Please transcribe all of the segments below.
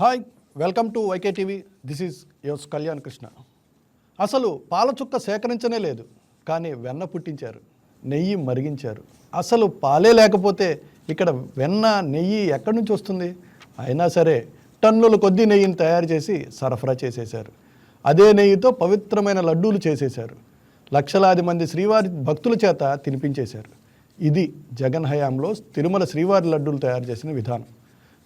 Hi, welcome to YK TV. This is యోస్ కళ్యాణ్ కృష్ణ. అసలు పాల చుక్క సేకరించనే లేదు, కానీ వెన్న పుట్టించారు, నెయ్యి మరిగించారు. అసలు పాలే లేకపోతే ఇక్కడ వెన్న నెయ్యి ఎక్కడి నుంచి వస్తుంది? అయినా సరే టన్నుల కొద్దీ నెయ్యిని తయారు చేసి సరఫరా చేసేశారు. అదే నెయ్యితో పవిత్రమైన లడ్డూలు చేసేశారు. లక్షలాది మంది శ్రీవారి భక్తుల చేత తినిపించేశారు. ఇది జగన్ హయాంలో తిరుమల శ్రీవారి లడ్డూలు తయారు చేసిన విధానం.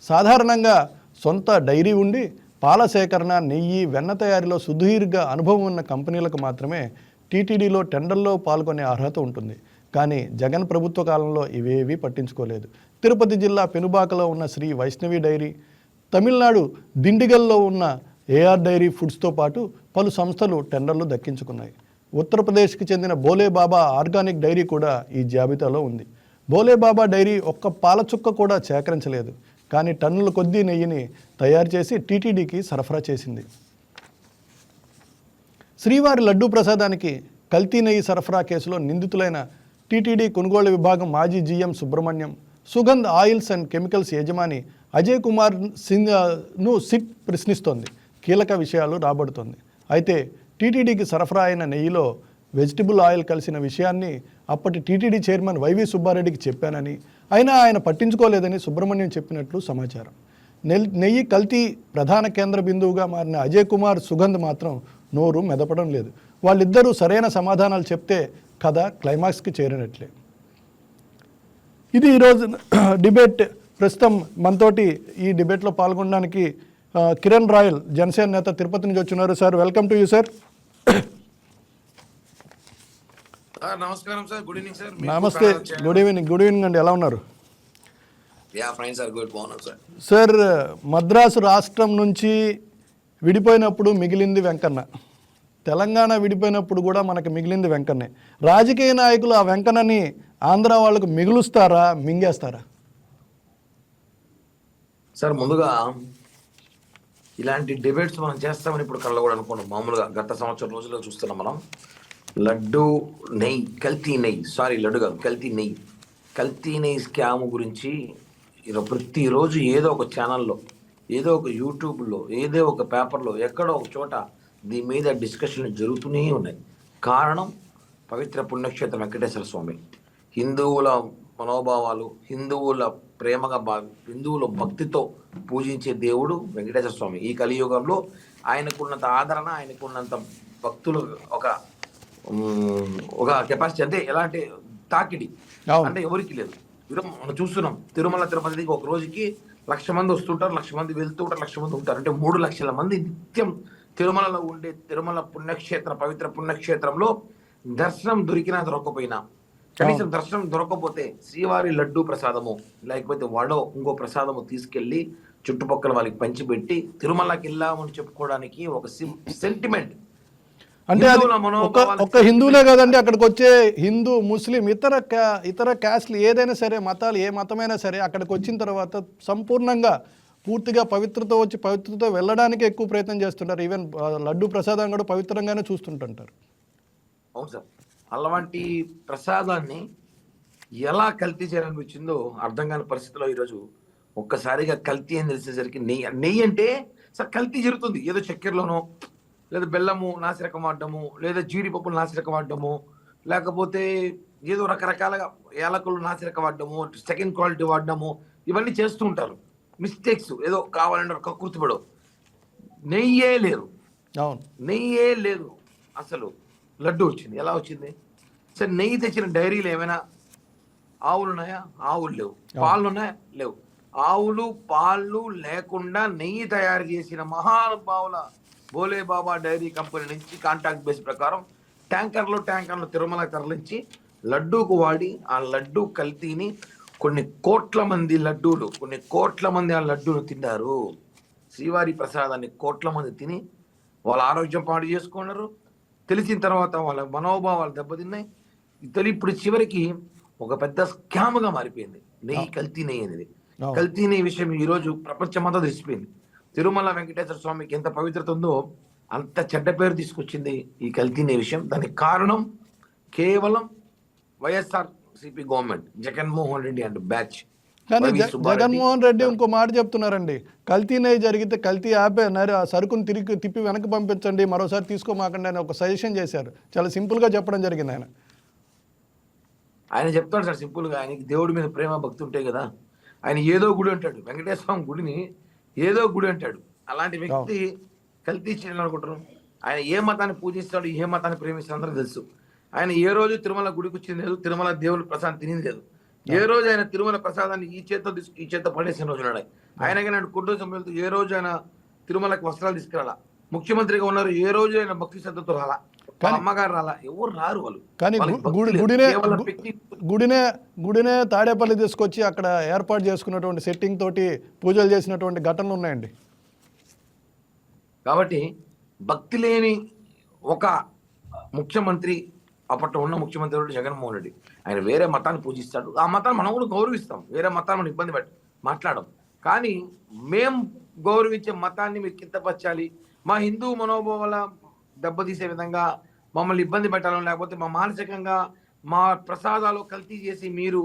సాధారణంగా సొంత డైరీ ఉండి పాల సేకరణ, నెయ్యి, వెన్న తయారీలో సుదీర్ఘ అనుభవం ఉన్న కంపెనీలకు మాత్రమే టీటీడీలో టెండర్లో పాల్గొనే అర్హత ఉంటుంది. కానీ జగన్ ప్రభుత్వ కాలంలో ఇవేవీ పట్టించుకోలేదు. తిరుపతి జిల్లా పెనుబాకలో ఉన్న శ్రీ వైష్ణవి డైరీ, తమిళనాడు దిండిగల్లో ఉన్న ఏఆర్ డైరీ ఫుడ్స్తో పాటు పలు సంస్థలు టెండర్లు దక్కించుకున్నాయి. ఉత్తరప్రదేశ్కి చెందిన భోలేబాబా ఆర్గానిక్ డైరీ కూడా ఈ జాబితాలో ఉంది. భోలేబాబా డైరీ ఒక్క పాల చుక్క కూడా సేకరించలేదు, కానీ టన్నుల కొద్దీ నెయ్యిని తయారు చేసి టీటీడీకి సరఫరా చేసింది. శ్రీవారి లడ్డూ ప్రసాదానికి కల్తీ నెయ్యి సరఫరా కేసులో నిందితులైన టీటీడీ కొనుగోలు విభాగం మాజీ GM Subrahmanyam, Sugandh oils and chemicals యజమాని అజయ్ కుమార్ సింగ్ను సిట్ ప్రశ్నిస్తోంది. కీలక విషయాలు రాబడుతోంది. అయితే టీటీడీకి సరఫరా అయిన నెయ్యిలో వెజిటబుల్ ఆయిల్ కలిసిన విషయాన్ని అప్పటి టీటీడీ చైర్మన్ వైవి సుబ్బారెడ్డికి చెప్పానని, అయినా ఆయన పట్టించుకోలేదని సుబ్రహ్మణ్యం చెప్పినట్లు సమాచారం. నెయ్యి కల్తీ ప్రధాన కేంద్ర బిందువుగా మారిన అజయ్ కుమార్, సుగంధ్ మాత్రం నోరు మెదపడం లేదు. వాళ్ళిద్దరూ సరైన సమాధానాలు చెప్తే కథ క్లైమాక్స్కి చేరినట్లే. ఇది ఈరోజు డిబేట్. ప్రస్తుతం మనతోటి ఈ డిబేట్లో పాల్గొనడానికి కిరణ్ రాయల్, జనసేన నేత, తిరుపతి నుంచి వచ్చున్నారు. Sir, welcome to you sir. నమస్కారం సార్. Good evening sir. నమస్తే. గుడ్ ఈవినింగ్ అండి. ఎలా ఉన్నారు? సార్, మద్రాసు రాష్ట్రం నుంచి విడిపోయినప్పుడు మిగిలింది వెంకన్న, తెలంగాణ విడిపోయినప్పుడు కూడా మనకి మిగిలింది వెంకన్నే. రాజకీయ నాయకులు ఆ వెంకన్నని ఆంధ్ర వాళ్ళకు మిగులుస్తారా, మింగేస్తారా? సార్, ముందుగా ఇలాంటి డిబేట్స్ మనం చేస్తామని ఇప్పుడు కళ్ళ కూడా అనుకున్నాం. మామూలుగా గత సంవత్సరం రోజుల్లో చూస్తున్నాం మనం. లడ్డు నెయ్యి, కల్తీ నెయ్యి, లడ్డు కాదు, కల్తీ నెయ్యి స్కామ్ గురించి ప్రతిరోజు ఏదో ఒక ఛానల్లో, ఏదో ఒక యూట్యూబ్లో, ఏదో ఒక పేపర్లో, ఎక్కడో ఒక చోట దీని మీద డిస్కషన్లు జరుగుతూనే ఉన్నాయి. కారణం పవిత్ర పుణ్యక్షేత్రం వెంకటేశ్వర స్వామి. హిందువుల మనోభావాలు, హిందువుల ప్రేమగా హిందువుల భక్తితో పూజించే దేవుడు వెంకటేశ్వర స్వామి. ఈ కలియుగంలో ఆయనకున్నంత ఆదరణ, ఆయనకున్నంత భక్తులు ఒక కెపాసిటీ, అంటే ఎలాంటి తాకిడి అంటే ఎవరికి లేదు. మనం చూస్తున్నాం, తిరుమల తిరుపతికి ఒక రోజుకి 1,00,000 మంది వస్తుంటారు, 1,00,000 మంది వెళ్తూ ఉంటారు, 1,00,000 మంది ఉంటారు. అంటే 3 లక్షల మంది నిత్యం తిరుమలలో ఉండే తిరుమల పుణ్యక్షేత్ర, పవిత్ర పుణ్యక్షేత్రంలో దర్శనం దొరికినా దొరకకపోయినా, కనీసం దర్శనం దొరకకపోతే శ్రీవారి లడ్డూ ప్రసాదము, లేకపోతే వడో ఇంకో ప్రసాదము తీసుకెళ్లి చుట్టుపక్కల వాళ్ళకి పంచిపెట్టి తిరుమలకి వెళ్ళామని చెప్పుకోవడానికి ఒక సెంటిమెంట్. అంటే ఒక్క హిందువులే కదండి, అక్కడికి వచ్చే హిందూ, ముస్లిం, ఇతర క్యాస్ట్లు ఏదైనా సరే, మతాలు ఏ మతమైనా సరే, అక్కడికి వచ్చిన తర్వాత సంపూర్ణంగా పూర్తిగా పవిత్రతో వెళ్ళడానికి ఎక్కువ ప్రయత్నం చేస్తుంటారు. ఈవెన్ లడ్డు ప్రసాదం కూడా పవిత్రంగానే చూస్తుంటుంటారు. అవును సార్, అలాంటి ప్రసాదాన్ని ఎలా కల్తీ చేయాలనిపించిందో అర్థం కాని పరిస్థితిలో ఈరోజు ఒక్కసారిగా కల్తీ అని తెలిసేసరికి నెయ్యి అంటే సార్ కల్తీ జరుగుతుంది. ఏదో చక్కెరలోనో, లేదా బెల్లము నాసిరకం వాడడము, లేదా జీడిపప్పులు నాసిరకం వాడడము, లేకపోతే ఏదో రకరకాలుగా యాలకులు నాసిరకం వాడడము, సెకండ్ క్వాలిటీ వాడడము, ఇవన్నీ చేస్తూ ఉంటారు. మిస్టేక్స్ ఏదో కావాలంటే కకృతిపడో. నెయ్యే లేదు, నెయ్యే లేదు. అసలు లడ్డు వచ్చింది, ఎలా వచ్చింది? సరే, నెయ్యి తెచ్చిన డైరీలు ఏమైనా ఆవులు ఉన్నాయా? ఆవులు లేవు. పాలు ఉన్నాయా? లేవు. ఆవులు పాలు లేకుండా నెయ్యి తయారు చేసిన మహానుభావుల భోలేబాబా డైరీ కంపెనీ నుంచి కాంటాక్ట్ బేస్ ప్రకారం ట్యాంకర్లు తిరుమల తరలించి లడ్డూకు వాడి, ఆ లడ్డూ కల్తీని కొన్ని కోట్ల మంది ఆ లడ్డూను తిన్నారు. శ్రీవారి ప్రసాదాన్ని కోట్ల మంది తిని వాళ్ళ ఆరోగ్యం పాడు చేసుకున్నారు. తెలిసిన తర్వాత వాళ్ళ మనోభావాలు దెబ్బతిన్నాయి. ఇప్పుడు చివరికి ఒక పెద్ద స్కామ్గా మారిపోయింది నెయ్యి, కల్తీ నెయ్యి అనేది. కల్తీ నెయ్యి విషయం ఈరోజు ప్రపంచమంతా తెలిసిపోయింది. తిరుమల వెంకటేశ్వర స్వామికి ఎంత పవిత్రత ఉందో అంత చెడ్డ పేరు తీసుకొచ్చింది ఈ కల్తీ నెయ్యి విషయం. దానికి కారణం కేవలం YSRCP government, Jaganmohan Reddy and batch. కానీ వైవి సుబ్బారెడ్డి. జగన్మోహన్ రెడ్డి ఇంకో మాట చెప్తున్నారండి, కల్తీ నెయ్యి జరిగితే కల్తీ ఆపే ఆ సరుకును తిప్పి వెనక్కి పంపించండి, మరోసారి తీసుకోమాకండి అని ఒక సజెషన్ చేశారు. చాలా సింపుల్గా చెప్పడం జరిగింది ఆయన. ఆయన చెప్తాడు సార్ సింపుల్గా, ఆయనకి దేవుడి మీద ప్రేమ భక్తి ఉంటాయి కదా, ఆయన ఏదో గుడి అంటాడు, వెంకటేశ్వర స్వామి గుడిని ఏదో గుడి అంటాడు. అలాంటి వ్యక్తి కల్తీ చేయాలనుకుంటారు. ఆయన ఏ మతాన్ని పూజిస్తాడు, ఏ మతాన్ని ప్రేమిస్తాడు అందరూ తెలుసు. ఆయన ఏ రోజు తిరుమల గుడికి వచ్చింది లేదు, తిరుమల దేవుని ప్రసాదం తినింది లేదు. ఏ రోజు ఆయన తిరుమల ప్రసాదాన్ని ఈ చేత్తో పడేసిన రోజు నాడు ఆయనకి నాడు కుటుంబ సభ్యులతో ఏ రోజు ఆయన తిరుమలకి వస్త్రాలు తీసుకురాలా. ముఖ్యమంత్రిగా ఉన్నారు, ఏ రోజు ఆయన భక్తి శ్రద్ధతో రాలా, అమ్మగారు రాలా, ఎవరు రారు వాళ్ళు. కానీ గుడినే తాడేపల్లి తీసుకొచ్చి అక్కడ ఏర్పాటు చేసుకున్నటువంటి సెట్టింగ్ తోటి పూజలు చేసినటువంటి ఘటనలు ఉన్నాయండి. కాబట్టి భక్తి లేని ఒక ముఖ్యమంత్రి, అప్పట్లో ఉన్న ముఖ్యమంత్రి జగన్మోహన్ రెడ్డి, ఆయన వేరే మతాన్ని పూజిస్తాడు. ఆ మతాన్ని మనం కూడా గౌరవిస్తాం, వేరే మతాన్ని మనం ఇబ్బంది మాట్లాడడం. కానీ మేం గౌరవించే మతాన్ని మీరు కింతపరచాలి, మా హిందూ మనోభావాల దెబ్బతీసే విధంగా మమ్మల్ని ఇబ్బంది పెట్టాలని, లేకపోతే మా మానసికంగా మా ప్రసాదాలు కల్తీ చేసి మీరు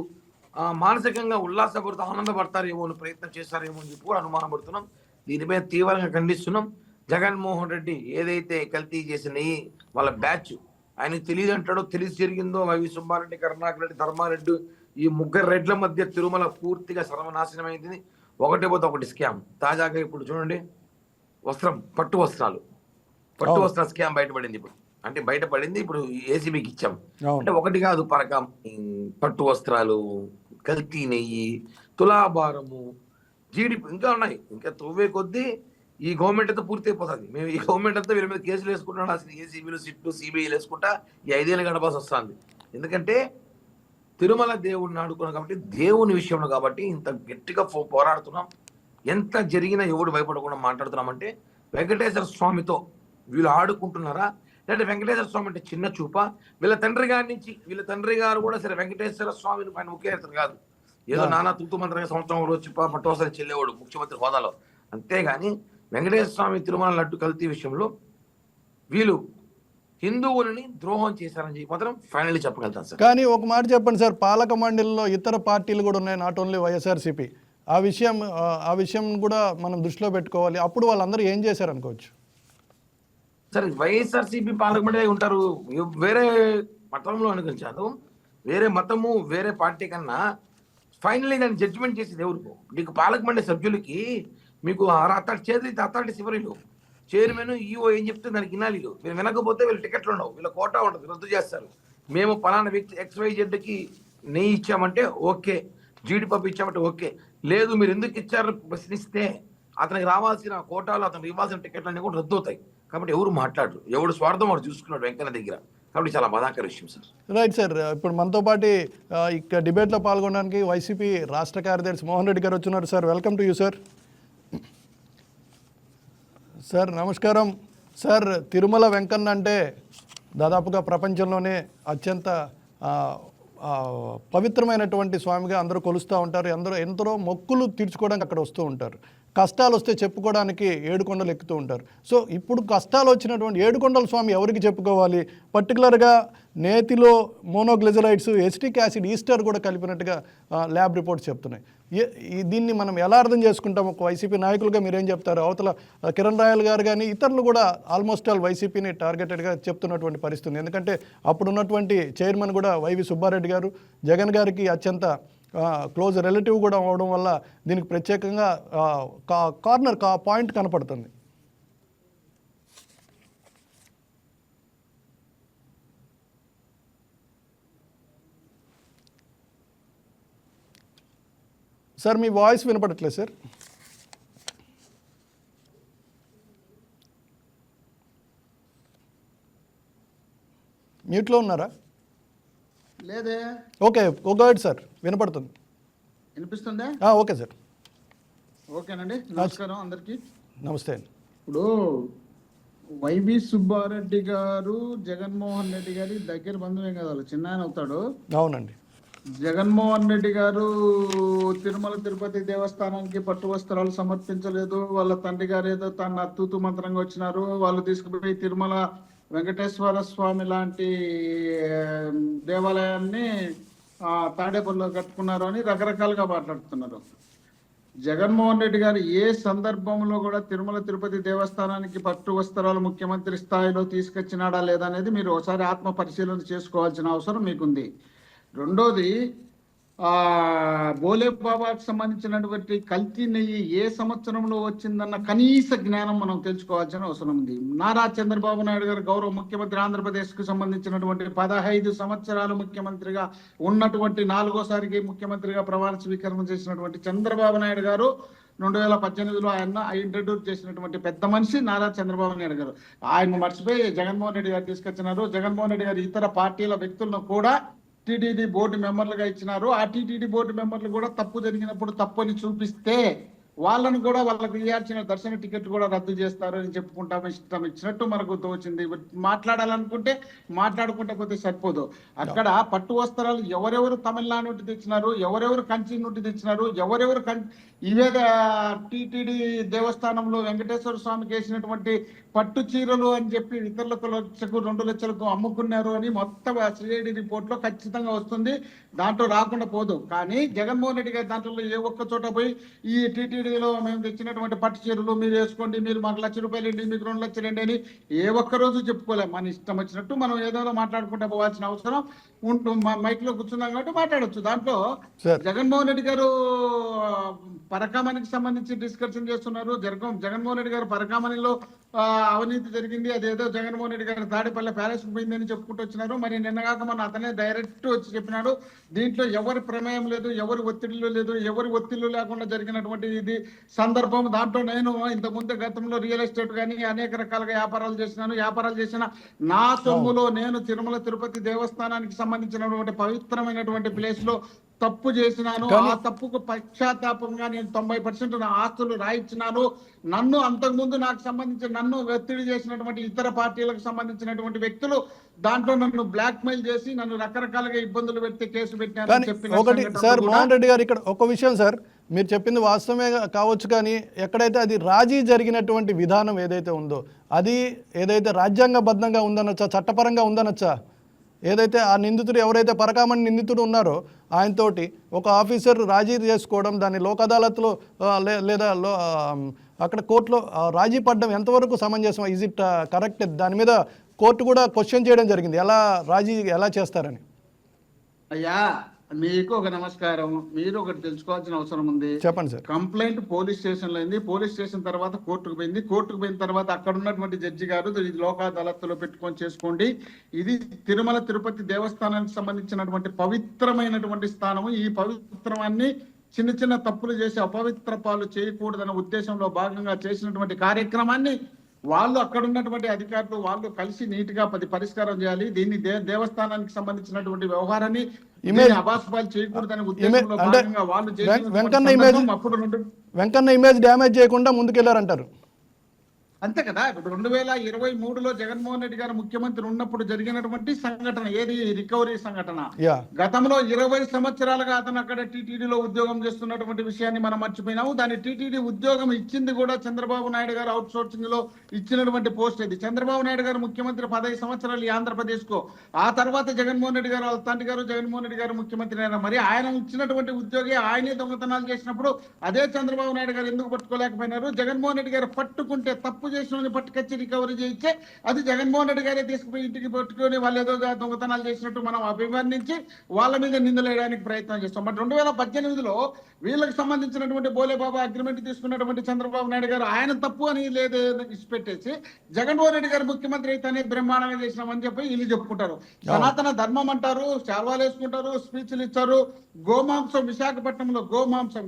మానసికంగా ఉల్లాసపడుతూ ఆనందపడతారేమో అని ప్రయత్నం చేస్తారేమో అని చెప్పి కూడా అనుమానం పడుతున్నాం. దీనిపై తీవ్రంగా ఖండిస్తున్నాం. జగన్మోహన్ రెడ్డి ఏదైతే కల్తీ చేసిన వాళ్ళ బ్యాచ్ ఆయనకు తెలియదు అంటాడో, తెలిసి జరిగిందో, వైవి సుబ్బారెడ్డి, కరుణాకర్ రెడ్డి, ధర్మారెడ్డి, ఈ ముగ్గురు రెడ్ల మధ్య తిరుమల పూర్తిగా సర్వనాశనం అయింది. ఒకటి పోతే ఒకటి స్కామ్. తాజాగా ఇప్పుడు చూడండి, పట్టు వస్త్రాల స్కామ్ బయటపడింది. ఇప్పుడు బయటపడింది, ఇప్పుడు ఏసీబీకి ఇచ్చాం. అంటే ఒకటి కాదు, పరకం, పట్టు వస్త్రాలు, కల్తీ నెయ్యి, తులాభారము, జీడిపి, ఇంకా ఉన్నాయి. ఇంకా తవ్వే కొద్దీ ఈ గవర్నమెంట్ అంతా పూర్తి అయిపోతుంది. మేము ఈ గవర్నమెంట్ అంతా వీళ్ళ మీద కేసులు వేసుకుంటున్నాం. అసలు ఏసీబీలు, సిట్లు, సిబిఐలు వేసుకుంటా ఈ 5 ఏళ్ళు గడపాల్సి వస్తుంది. ఎందుకంటే తిరుమల దేవుడిని ఆడుకున్నాం కాబట్టి, దేవుని విషయంలో కాబట్టి ఇంత గట్టిగా పోరాడుతున్నాం. ఎంత జరిగినా ఎవడు భయపడకుండా మాట్లాడుతున్నామంటే, వెంకటేశ్వర స్వామితో వీళ్ళు ఆడుకుంటున్నారా, లేదంటే వెంకటేశ్వర స్వామి అంటే చిన్న చూప? వీళ్ళ తండ్రి గారు కూడా సరే వెంకటేశ్వర స్వామిని పైన ముఖ్యమంత్రి కాదు, ఏదో నానా తుత్తు మంత్రంగా సంవత్సరం వచ్చి పట్టవసరి చెల్లేవాడు ముఖ్యమంత్రి హోదాలో. అంతేగాని వెంకటేశ్వర స్వామి తిరుమల లడ్డు కల్తీ విషయంలో వీళ్ళు హిందువులని ద్రోహం చేశారని చెప్పి మాత్రం ఫైనల్లీ చెప్పగలుగుతాను సార్. కానీ ఒక మాట చెప్పండి సార్, పాలక మండలిలో ఇతర పార్టీలు కూడా ఉన్నాయి, నాట్ ఓన్లీ వైఎస్ఆర్సీపీ. ఆ విషయం కూడా మనం దృష్టిలో పెట్టుకోవాలి. అప్పుడు వాళ్ళందరూ ఏం చేశారు అనుకోవచ్చు సార్? వైఎస్ఆర్సీపీ పాలక మండలి ఉంటారు, వేరే మతంలో అనుకుంటారు, వేరే మతము వేరే పార్టీ కన్నా ఫైనల్లీ దాన్ని జడ్జిమెంట్ చేసేది ఎవరు? నీకు పాలక మండలి సభ్యులకి మీకు అథారిటీ శివరీలు, చైర్మన్, ఈఓ ఏం చెప్తే దానికి వినాలి. వీళ్ళు వినకపోతే వీళ్ళు టికెట్లు ఉండవు, వీళ్ళ కోటా ఉండదు, రద్దు చేస్తారు. మేము పలానా వ్యక్తి XYZకి నెయ్యి ఇచ్చామంటే ఓకే, జీడిపప్పు ఇచ్చామంటే ఓకే, లేదు మీరు ఎందుకు ఇచ్చారు ప్రశ్నిస్తే అతనికి రావాల్సిన కోటాలు, అతనికి ఇవ్వాల్సిన టికెట్లు అన్నీ కూడా రద్దు అవుతాయి. కాబట్టి ఎవరు మాట్లాడరు, ఎవడు స్వార్థం వాడు చూసుకున్నాడు వెంకన్న దగ్గర. కాబట్టి చాలా బాధాకర విషయం సార్. Right sir. ఇప్పుడు మనతో పాటు ఇక్కడ డిబేట్లో పాల్గొనడానికి వైసీపీ రాష్ట్ర కార్యదర్శి మోహన్ రెడ్డి గారు వచ్చున్నారు. Sir, welcome to you sir. Sir నమస్కారం. సార్, తిరుమల వెంకన్న అంటే దాదాపుగా ప్రపంచంలోనే అత్యంత పవిత్రమైనటువంటి స్వామిగా అందరూ కొలుస్తూ ఉంటారు. ఎందరో మొక్కులు తీర్చుకోవడానికి అక్కడ వస్తూ ఉంటారు. కష్టాలు వస్తే చెప్పుకోవడానికి ఏడుకొండలు ఎక్కుతూ ఉంటారు. సో ఇప్పుడు కష్టాలు వచ్చినటువంటి ఏడుకొండల స్వామి ఎవరికి చెప్పుకోవాలి? పర్టికులర్గా నేతిలో మోనోగ్లిజరైడ్స్, ఎసిటిక్ యాసిడ్, ఈస్టర్ కూడా కలిపినట్టుగా ల్యాబ్ రిపోర్ట్స్ చెప్తున్నాయి. దీన్ని మనం ఎలా అర్థం చేసుకుంటాం? ఒక వైసీపీ నాయకులుగా మీరేం చెప్తారు? అవతల కిరణ్ రాయల్ గారు కానీ ఇతరులు కూడా ఆల్మోస్ట్ ఆల్ వైసీపీని టార్గెటెడ్గా చెప్తున్నటువంటి పరిస్థితి. ఎందుకంటే అప్పుడున్నటువంటి చైర్మన్ కూడా వైవి సుబ్బారెడ్డి గారు జగన్ గారికి అత్యంత క్లోజ్ రిలేటివ్ కూడా అవడం వల్ల దీనికి ప్రత్యేకంగా కార్నర్ పాయింట్ కనపడుతుంది. సార్, మీ వాయిస్ వినపడట్లేదు సార్. మ్యూట్లో ఉన్నారా? లేదే. ఓకే, గోడ్ సార్, వినపడుతుంది. వినిపిస్తుందా? Okay sir. ఓకేనండి, నమస్కారం అందరికీ. నమస్తే అండి. ఇప్పుడు వైవి సుబ్బారెడ్డి గారు జగన్మోహన్ రెడ్డి గారి దగ్గర బంధువే కదా, వాళ్ళు చిన్న ఆయన అవుతాడు. అవునండి. జగన్మోహన్ రెడ్డి గారు తిరుమల తిరుపతి దేవస్థానానికి పట్టు వస్త్రాలు సమర్పించలేదు. వాళ్ళ తండ్రి గారు ఏదో తన అత్తూతు మంత్రంగా వచ్చినారు. వాళ్ళు తీసుకుపోయి తిరుమల వెంకటేశ్వర స్వామి లాంటి దేవాలయాన్ని తాడేపల్లిలో కట్టుకున్నారు అని రకరకాలుగా మాట్లాడుతున్నారు. జగన్మోహన్ రెడ్డి గారు ఏ సందర్భంలో కూడా తిరుమల తిరుపతి దేవస్థానానికి పట్టు వస్త్రాలు ముఖ్యమంత్రి స్థాయిలో తీసుకొచ్చినాడా లేదా అనేది మీరు ఒకసారి ఆత్మ పరిశీలన చేసుకోవాల్సిన అవసరం మీకుంది. రెండోది, బోలే బాబాకు సంబంధించినటువంటి కల్తీ నెయ్యి ఏ సంవత్సరంలో వచ్చిందన్న కనీస జ్ఞానం మనం తెలుసుకోవాల్సిన అవసరం ఉంది. నారా చంద్రబాబు నాయుడు గారు గౌరవ ముఖ్యమంత్రి ఆంధ్రప్రదేశ్కు సంబంధించినటువంటి 15 సంవత్సరాలు ముఖ్యమంత్రిగా ఉన్నటువంటి 4వ సారికి ముఖ్యమంత్రిగా ప్రమాణ స్వీకరణ చేసినటువంటి చంద్రబాబు నాయుడు గారు 2018లో ఆయన ఇంట్రడ్యూస్ చేసినటువంటి పెద్ద మనిషి నారా చంద్రబాబు నాయుడు గారు. ఆయన మర్చిపోయి జగన్మోహన్ రెడ్డి గారు తీసుకొచ్చినారు. జగన్మోహన్ రెడ్డి గారు ఇతర పార్టీల వ్యక్తులను కూడా టీటీడీ బోర్డు మెంబర్లుగా ఇచ్చినారు. ఆ టీటీడీ బోర్డు మెంబర్లు కూడా తప్పు జరిగినప్పుడు తప్పు అని చూపిస్తే వాళ్ళను కూడా వాళ్ళకి ఇవ్వాల్సిన దర్శన టికెట్ కూడా రద్దు చేస్తారు అని చెప్పుకుంటాము. ఇష్టం ఇచ్చినట్టు మనకు తోచింది. మాట్లాడాలనుకుంటే మాట్లాడుకుంటే పోతే సరిపోదు. అక్కడ పట్టు వస్త్రాలు ఎవరెవరు తమిళనాడు నుండి తెచ్చినారు, ఎవరెవరు కంచి నుండి తెచ్చినారు, ఎవరెవరు ఇవే టీటీడీ దేవస్థానంలో వెంకటేశ్వర స్వామికి వేసినటువంటి పట్టు చీరలు అని చెప్పి ఇతరులకు 2 లక్షలకు అమ్ముకున్నారు అని మొత్తం సిఐడి రిపోర్ట్ లో ఖచ్చితంగా వస్తుంది. దాంట్లో రాకుండా పోదు. కానీ జగన్మోహన్ రెడ్డి గారి దాంట్లో ఏ ఒక్క చోట పోయి ఈ టీటీడీలో మేము తెచ్చినటువంటి పట్టు చీరలు మీరు వేసుకోండి, మీరు మాకు ₹1,00,000 అండి, మీకు ₹2,00,000 అండి అని ఏ ఒక్క రోజు చెప్పుకోలేము. మన ఇష్టం వచ్చినట్టు మనం ఏదో మాట్లాడుకుంటూ పోవాల్సిన అవసరం మైక్ లో కూర్చున్నాం కాబట్టి మాట్లాడొచ్చు. దాంట్లో జగన్మోహన్ రెడ్డి గారు పరకామణికి సంబంధించి డిస్కషన్ చేస్తున్నారు. జగన్మోహన్ రెడ్డి గారు పరకామణిలో అవినీతి జరిగింది, అదేదో జగన్మోహన్ రెడ్డి గారు తాడేపల్లి ప్యాలెస్ పోయిందని చెప్పుకుంటూ వచ్చినారు. మరి నిన్నగాక మన అతనే డైరెక్ట్ వచ్చి చెప్పినాడు, దీంట్లో ఎవరి ప్రమేయం లేదు, ఎవరి ఒత్తిడిలో లేదు, ఎవరి ఒత్తిళ్లు లేకుండా జరిగినటువంటి ఇది సందర్భం. దాంట్లో నేను ఇంతకుముందు గతంలో రియల్ ఎస్టేట్ కానీ అనేక రకాలుగా వ్యాపారాలు చేసిన నా సొమ్ములో నేను తిరుమల తిరుపతి దేవస్థానానికి సంబంధించినటువంటి పవిత్రమైనటువంటి ప్లేస్ లో తప్పు చేసినాను. ఆ తప్పుకు పశ్చాత్తాపంగా నేను 90% నా ఆస్తులు రాయించినాను. నన్ను అంతకుముందు నాకు సంబంధించి నన్ను ఒత్తిడి చేసినటువంటి ఇతర పార్టీలకు సంబంధించినటువంటి వ్యక్తులు దాంట్లో నన్ను బ్లాక్ మెయిల్ చేసి నన్ను రకరకాలుగా ఇబ్బందులు పెడితే కేసు పెట్టారని చెప్పిన ఒకటి సార్, మోహన్ రెడ్డి గారు ఇక్కడ ఒక విషయం సార్, మీరు చెప్పింది వాస్తవమే కావచ్చు, కానీ ఎక్కడైతే అది రాజీ జరిగినటువంటి విధానం ఏదైతే ఉందో అది ఏదైతే రాజ్యాంగబద్ధంగా ఉందనొచ్చా, చట్టపరంగా ఉందనొచ్చా? ఏదైతే ఆ నిందితుడు ఎవరైతే పరకామణి నిందితుడు ఉన్నారో ఆయనతోటి ఒక ఆఫీసర్ రాజీ చేసుకోవడం, దాన్ని లోక్ అదాలత్లో లేదా అక్కడ కోర్టులో రాజీ పడడం ఎంతవరకు సమంజసం? Is it correct? దాని మీద కోర్టు కూడా క్వశ్చన్ చేయడం జరిగింది, రాజీ ఎలా చేస్తారని. అయ్యా మీకు ఒక నమస్కారం. మీరు ఒకటి తెలుసుకోవాల్సిన అవసరం ఉంది. చెప్పండి సార్. కంప్లైంట్ పోలీస్ స్టేషన్ లో అయింది, పోలీస్ స్టేషన్ తర్వాత కోర్టుకు పోయింది, కోర్టుకు పోయిన తర్వాత అక్కడ ఉన్నటువంటి జడ్జి గారు ఇది లోక్ అదాలత్లో పెట్టుకొని చేసుకోండి, ఇది తిరుమల తిరుపతి దేవస్థానానికి సంబంధించినటువంటి పవిత్రమైనటువంటి స్థానము, ఈ పవిత్రమాన్ని చిన్న తప్పులు చేసి అపవిత్ర పాలు చేయకూడదన్న ఉద్దేశంలో భాగంగా చేసినటువంటి కార్యక్రమాన్ని వాళ్ళు అక్కడ ఉన్నటువంటి అధికారులు వాళ్ళు కలిసి నీట్ గా పరిష్కారం చేయాలి. దీన్ని దేవస్థానానికి సంబంధించినటువంటి వ్యవహారాన్ని అబాస్పాలు చేయకూడదనే ఉద్దేశంలో భాగంగా వాళ్ళు వెంకన్న ఇమేజ్ డ్యామేజ్ చేయకుండా ముందుకెళ్లారంటారు. అంతే కదా. ఇప్పుడు 2023లో జగన్మోహన్ రెడ్డి గారు ముఖ్యమంత్రి ఉన్నప్పుడు జరిగినటువంటి సంఘటన ఏది? రికవరీ సంఘటన. గతంలో 20 సంవత్సరాలుగా అతను అక్కడ టీటీడీలో ఉద్యోగం చేస్తున్నటువంటి విషయాన్ని మనం మర్చిపోయినాము. దాని టీటీడీ ఉద్యోగం ఇచ్చింది కూడా చంద్రబాబు నాయుడు గారు అవుట్ సోర్సింగ్ లో ఇచ్చినటువంటి పోస్ట్ ఇది. చంద్రబాబు నాయుడు గారు ముఖ్యమంత్రి 15 సంవత్సరాలు ఈ ఆంధ్రప్రదేశ్ కు, ఆ తర్వాత జగన్మోహన్ రెడ్డి గారు వాళ్ళ తండ్రి గారు జగన్మోహన్ రెడ్డి గారు ముఖ్యమంత్రి అయినారు. మరి ఆయన ఇచ్చినటువంటి ఉద్యోగి ఆయనే దొంగతనాలు చేసినప్పుడు అదే చంద్రబాబు నాయుడు గారు ఎందుకు పట్టుకోలేకపోయినారు? జగన్మోహన్ రెడ్డి గారు పట్టుకుంటే తప్పు చేసిన పట్టుకొచ్చి రికవరీ చేయించే అది జగన్మోహన్ రెడ్డి గారే తీసుకుపోయి ఇంటికి పట్టుకొని వాళ్ళు ఏదో దొంగతనాలు చేసినట్టు మనం అభివర్ణించి వాళ్ళ మీద నిందలేయడానికి ప్రయత్నం చేస్తాం. బట్ 2018లో వీళ్ళకి సంబంధించినటువంటి బోలేబాబా అగ్రిమెంట్ తీసుకున్నటువంటి చంద్రబాబు నాయుడు గారు ఆయన తప్పు అని లేదు ఇచ్చిపెట్టేసి జగన్మోహన్ రెడ్డి గారు ముఖ్యమంత్రి అయితేనే బ్రహ్మాండంగా చేసినామని చెప్పి వీళ్ళు చెప్పుకుంటారు. సనాతన ధర్మం అంటారు, శాల్వాలు వేసుకుంటారు, స్పీచ్లు ఇచ్చారు. గోమాంసం విశాఖపట్నంలో గోమాంసం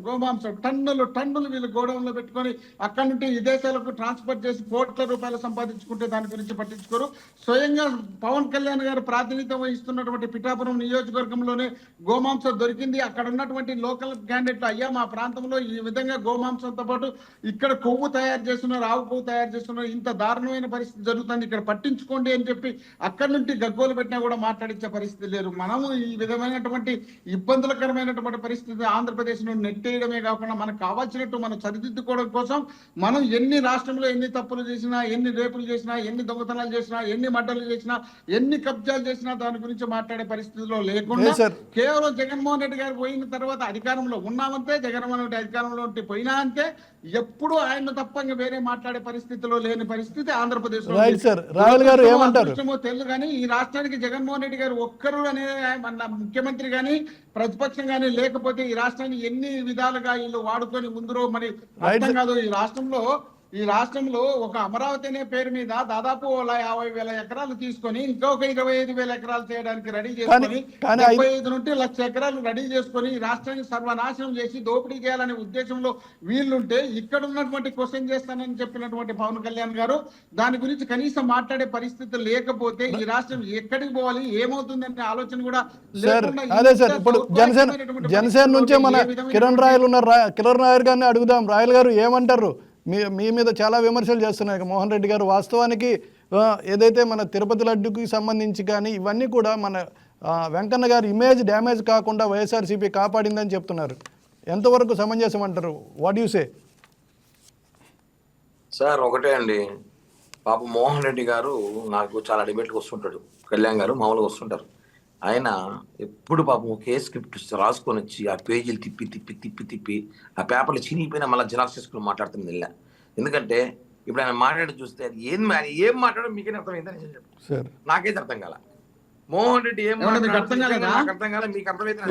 టన్నులు వీళ్ళు గోడౌన్లో పెట్టుకొని అక్కడి నుండి విదేశాలకు ట్రాన్స్పోర్ట్ చేసి కోట్ల రూపాయలు సంపాదించుకుంటే దాని గురించి పట్టించుకోరు. స్వయంగా పవన్ కళ్యాణ్ గారు ప్రాతినిధ్యం వహిస్తున్నటువంటి పిఠాపురం నియోజకవర్గంలోనే గోమాంసం దొరికింది. అక్కడ ఉన్నటువంటి లోకల్ క్యాండిడేట్లు అయ్యా మా ప్రాంతంలో ఈ విధంగా గోమాంసంతో పాటు ఇక్కడ కొవ్వు తయారు చేస్తున్నారు, ఆవు కొవ్వు తయారు చేస్తున్నారు, ఇంత దారుణమైన పరిస్థితి జరుగుతుంది, ఇక్కడ పట్టించుకోండి అని చెప్పి అక్కడి నుండి గగ్గోలు పెట్టినా కూడా మాట్లాడించే పరిస్థితి లేరు. మనము ఈ విధమైనటువంటి ఇబ్బందులకరమైనటువంటి పరిస్థితి ఆంధ్రప్రదేశ్ ను నెట్టేయడమే కాకుండా మనకు కావాల్సినట్టు మనం సరిదిద్దుకోవడం కోసం మనం ఎన్ని రాష్ట్రంలో ఎన్ని తప్పులు చేసినా, ఎన్ని రేపులు చేసినా, ఎన్ని దొంగతనాలు చేసినా, ఎన్ని మడ్డలు చేసినా, ఎన్ని కబ్జాలు చేసినా దాని గురించి మాట్లాడే పరిస్థితిలో లేకుండా లేదు సార్. కేవలం జగన్మోహన్ రెడ్డి గారు పోయిన తర్వాత అధికారంలో ఉన్నామంటే, జగన్మోహన్ రెడ్డి అధికారంలో ఉంటే పోయినా అంతే, ఎప్పుడు ఆయన తప్ప ఇంకా వేరే మాట్లాడే పరిస్థితిలో లేని పరిస్థితి ఆంధ్రప్రదేశ్ లో రైట్ సార్. రాయల్ గారు ఏమంటారు? తెలుసు కానీ ఈ రాష్ట్రానికి జగన్మోహన్ రెడ్డి గారు ఒక్కరు అనే మన ముఖ్యమంత్రి కానీ ప్రతిపక్షం కానీ లేకపోతే ఈ రాష్ట్రాన్ని ఎన్ని విధాలుగా వీళ్ళు వాడుకొని ముందు మరి అర్థం కాదు. ఈ రాష్ట్రంలో ఒక అమరావతి అనే పేరు మీద దాదాపు 50,000 ఎకరాలు తీసుకొని ఇంకొక 25,000 ఎకరాలు చేయడానికి రెడీ చేసుకొని 75 నుండి 1,00,000 ఎకరాలు రెడీ చేసుకొని ఈ రాష్ట్రాన్ని సర్వనాశనం చేసి దోపిడీ చేయాలనే ఉద్దేశంలో వీళ్ళుంటే ఇక్కడ ఉన్నటువంటి క్వశ్చన్ చేస్తానని చెప్పినటువంటి పవన్ కళ్యాణ్ గారు దాని గురించి కనీసం మాట్లాడే పరిస్థితి లేకపోతే ఈ రాష్ట్రం ఎక్కడికి పోవాలి, ఏమవుతుందనే ఆలోచన కూడా లేకుండా అదే సార్. ఇప్పుడు జనసేన నుంచే మన కిరణ్ రాయల్ ఉన్నారు. కిరణ్ రాయల్ గారిని అడుగుదాం. రాయల్ గారు ఏమంటారు? మీ మీద చాలా విమర్శలు చేస్తున్నారు మోహన్ రెడ్డి గారు. వాస్తవానికి ఏదైతే మన తిరుపతి లడ్డుకి సంబంధించి కానీ ఇవన్నీ కూడా మన వెంకన్న గారి ఇమేజ్ డ్యామేజ్ కాకుండా వైఎస్ఆర్సీపీ కాపాడిందని చెప్తున్నారు. ఎంతవరకు సమంజసం అంటారు? What you say? సార్ ఒకటే అండి, పాప మోహన్ రెడ్డి గారు నాకు చాలా డిబేట్కి వస్తుంటాడు, కళ్యాణ్ గారు మామూలుగా వస్తుంటారు. ఆయన ఎప్పుడు పాపం ఒకే స్క్రిప్ట్ రాసుకొని వచ్చి ఆ పేజీలు తిప్పి తిప్పి తిప్పి తిప్పి ఆ పేపర్లు చినిగిపోయినా మళ్ళీ జిరాక్స్ చేసుకుని మాట్లాడుతుంది వెళ్ళా. ఎందుకంటే ఇప్పుడు ఆయన మాట్లాడి చూస్తే అది ఏం మాట్లాడో మీకేం అర్థమైందని నేను చెప్పాను. నాకైతే అర్థం కాల. మోహన్ రెడ్డి ఏం అర్థం కాలేదు, నాకు అర్థం కాలేదు, మీకు అర్థమైతే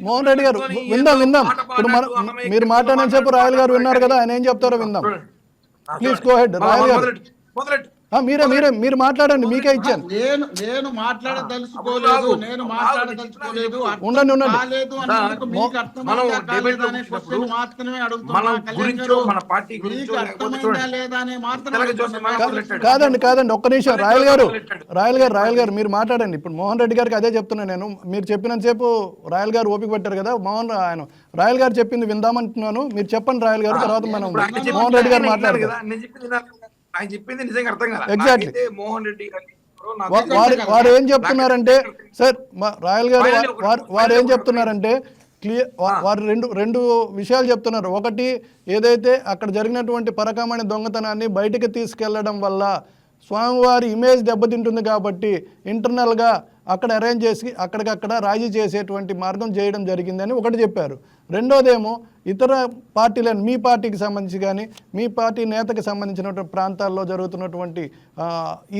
మోహన్ రెడ్డి గారు విందాం. ఇప్పుడు మీరు మాట్లాడని చెప్పు రాయల్ గారు విన్నారు కదా, ఆయన ఏం చెప్తారో విందాం. ప్లీజ్ గో హెడ్ రాయల్ గారు. మీరు మాట్లాడండి, మీకే ఇచ్చాను. నేను మాట్లాడదలుచుకోలేదు. ఉండండి. కాదండి ఒక్క నిమిషం. రాయల్ గారు మీరు మాట్లాడండి. ఇప్పుడు మోహన్ రెడ్డి గారికి అదే చెప్తున్నా నేను. మీరు చెప్పినంతసేపు రాయల్ గారు ఓపిక పెట్టారు కదా, రాయల్ గారు చెప్పింది విందామంటున్నాను. మీరు చెప్పండి రాయల్ గారు, తర్వాత మనం మోహన్ రెడ్డి గారు మాట్లాడతారు. ఆయన చెప్పింది నిజంగా అర్థం కాదు. ఎగ్జాక్ట్లీ. మోహన్ రెడ్డి వారు ఏం చెప్తున్నారంటే సార్, రాయల్ గారు వారు ఏం చెప్తున్నారంటే క్లియర్, వారు రెండు విషయాలు చెప్తున్నారు. ఒకటి, ఏదైతే అక్కడ జరిగినటువంటి పరకామణి దొంగతనాన్ని బయటికి తీసుకెళ్లడం వల్ల స్వామివారి ఇమేజ్ దెబ్బతింటుంది కాబట్టి ఇంటర్నల్గా అక్కడ అరేంజ్ చేసి అక్కడికక్కడ రాజీ చేసేటువంటి మార్గం చేయడం జరిగిందని ఒకటి చెప్పారు. రెండోదేమో ఇతర పార్టీలను, మీ పార్టీకి సంబంధించి కానీ మీ పార్టీ నేతకి సంబంధించినటువంటి ప్రాంతాల్లో జరుగుతున్నటువంటి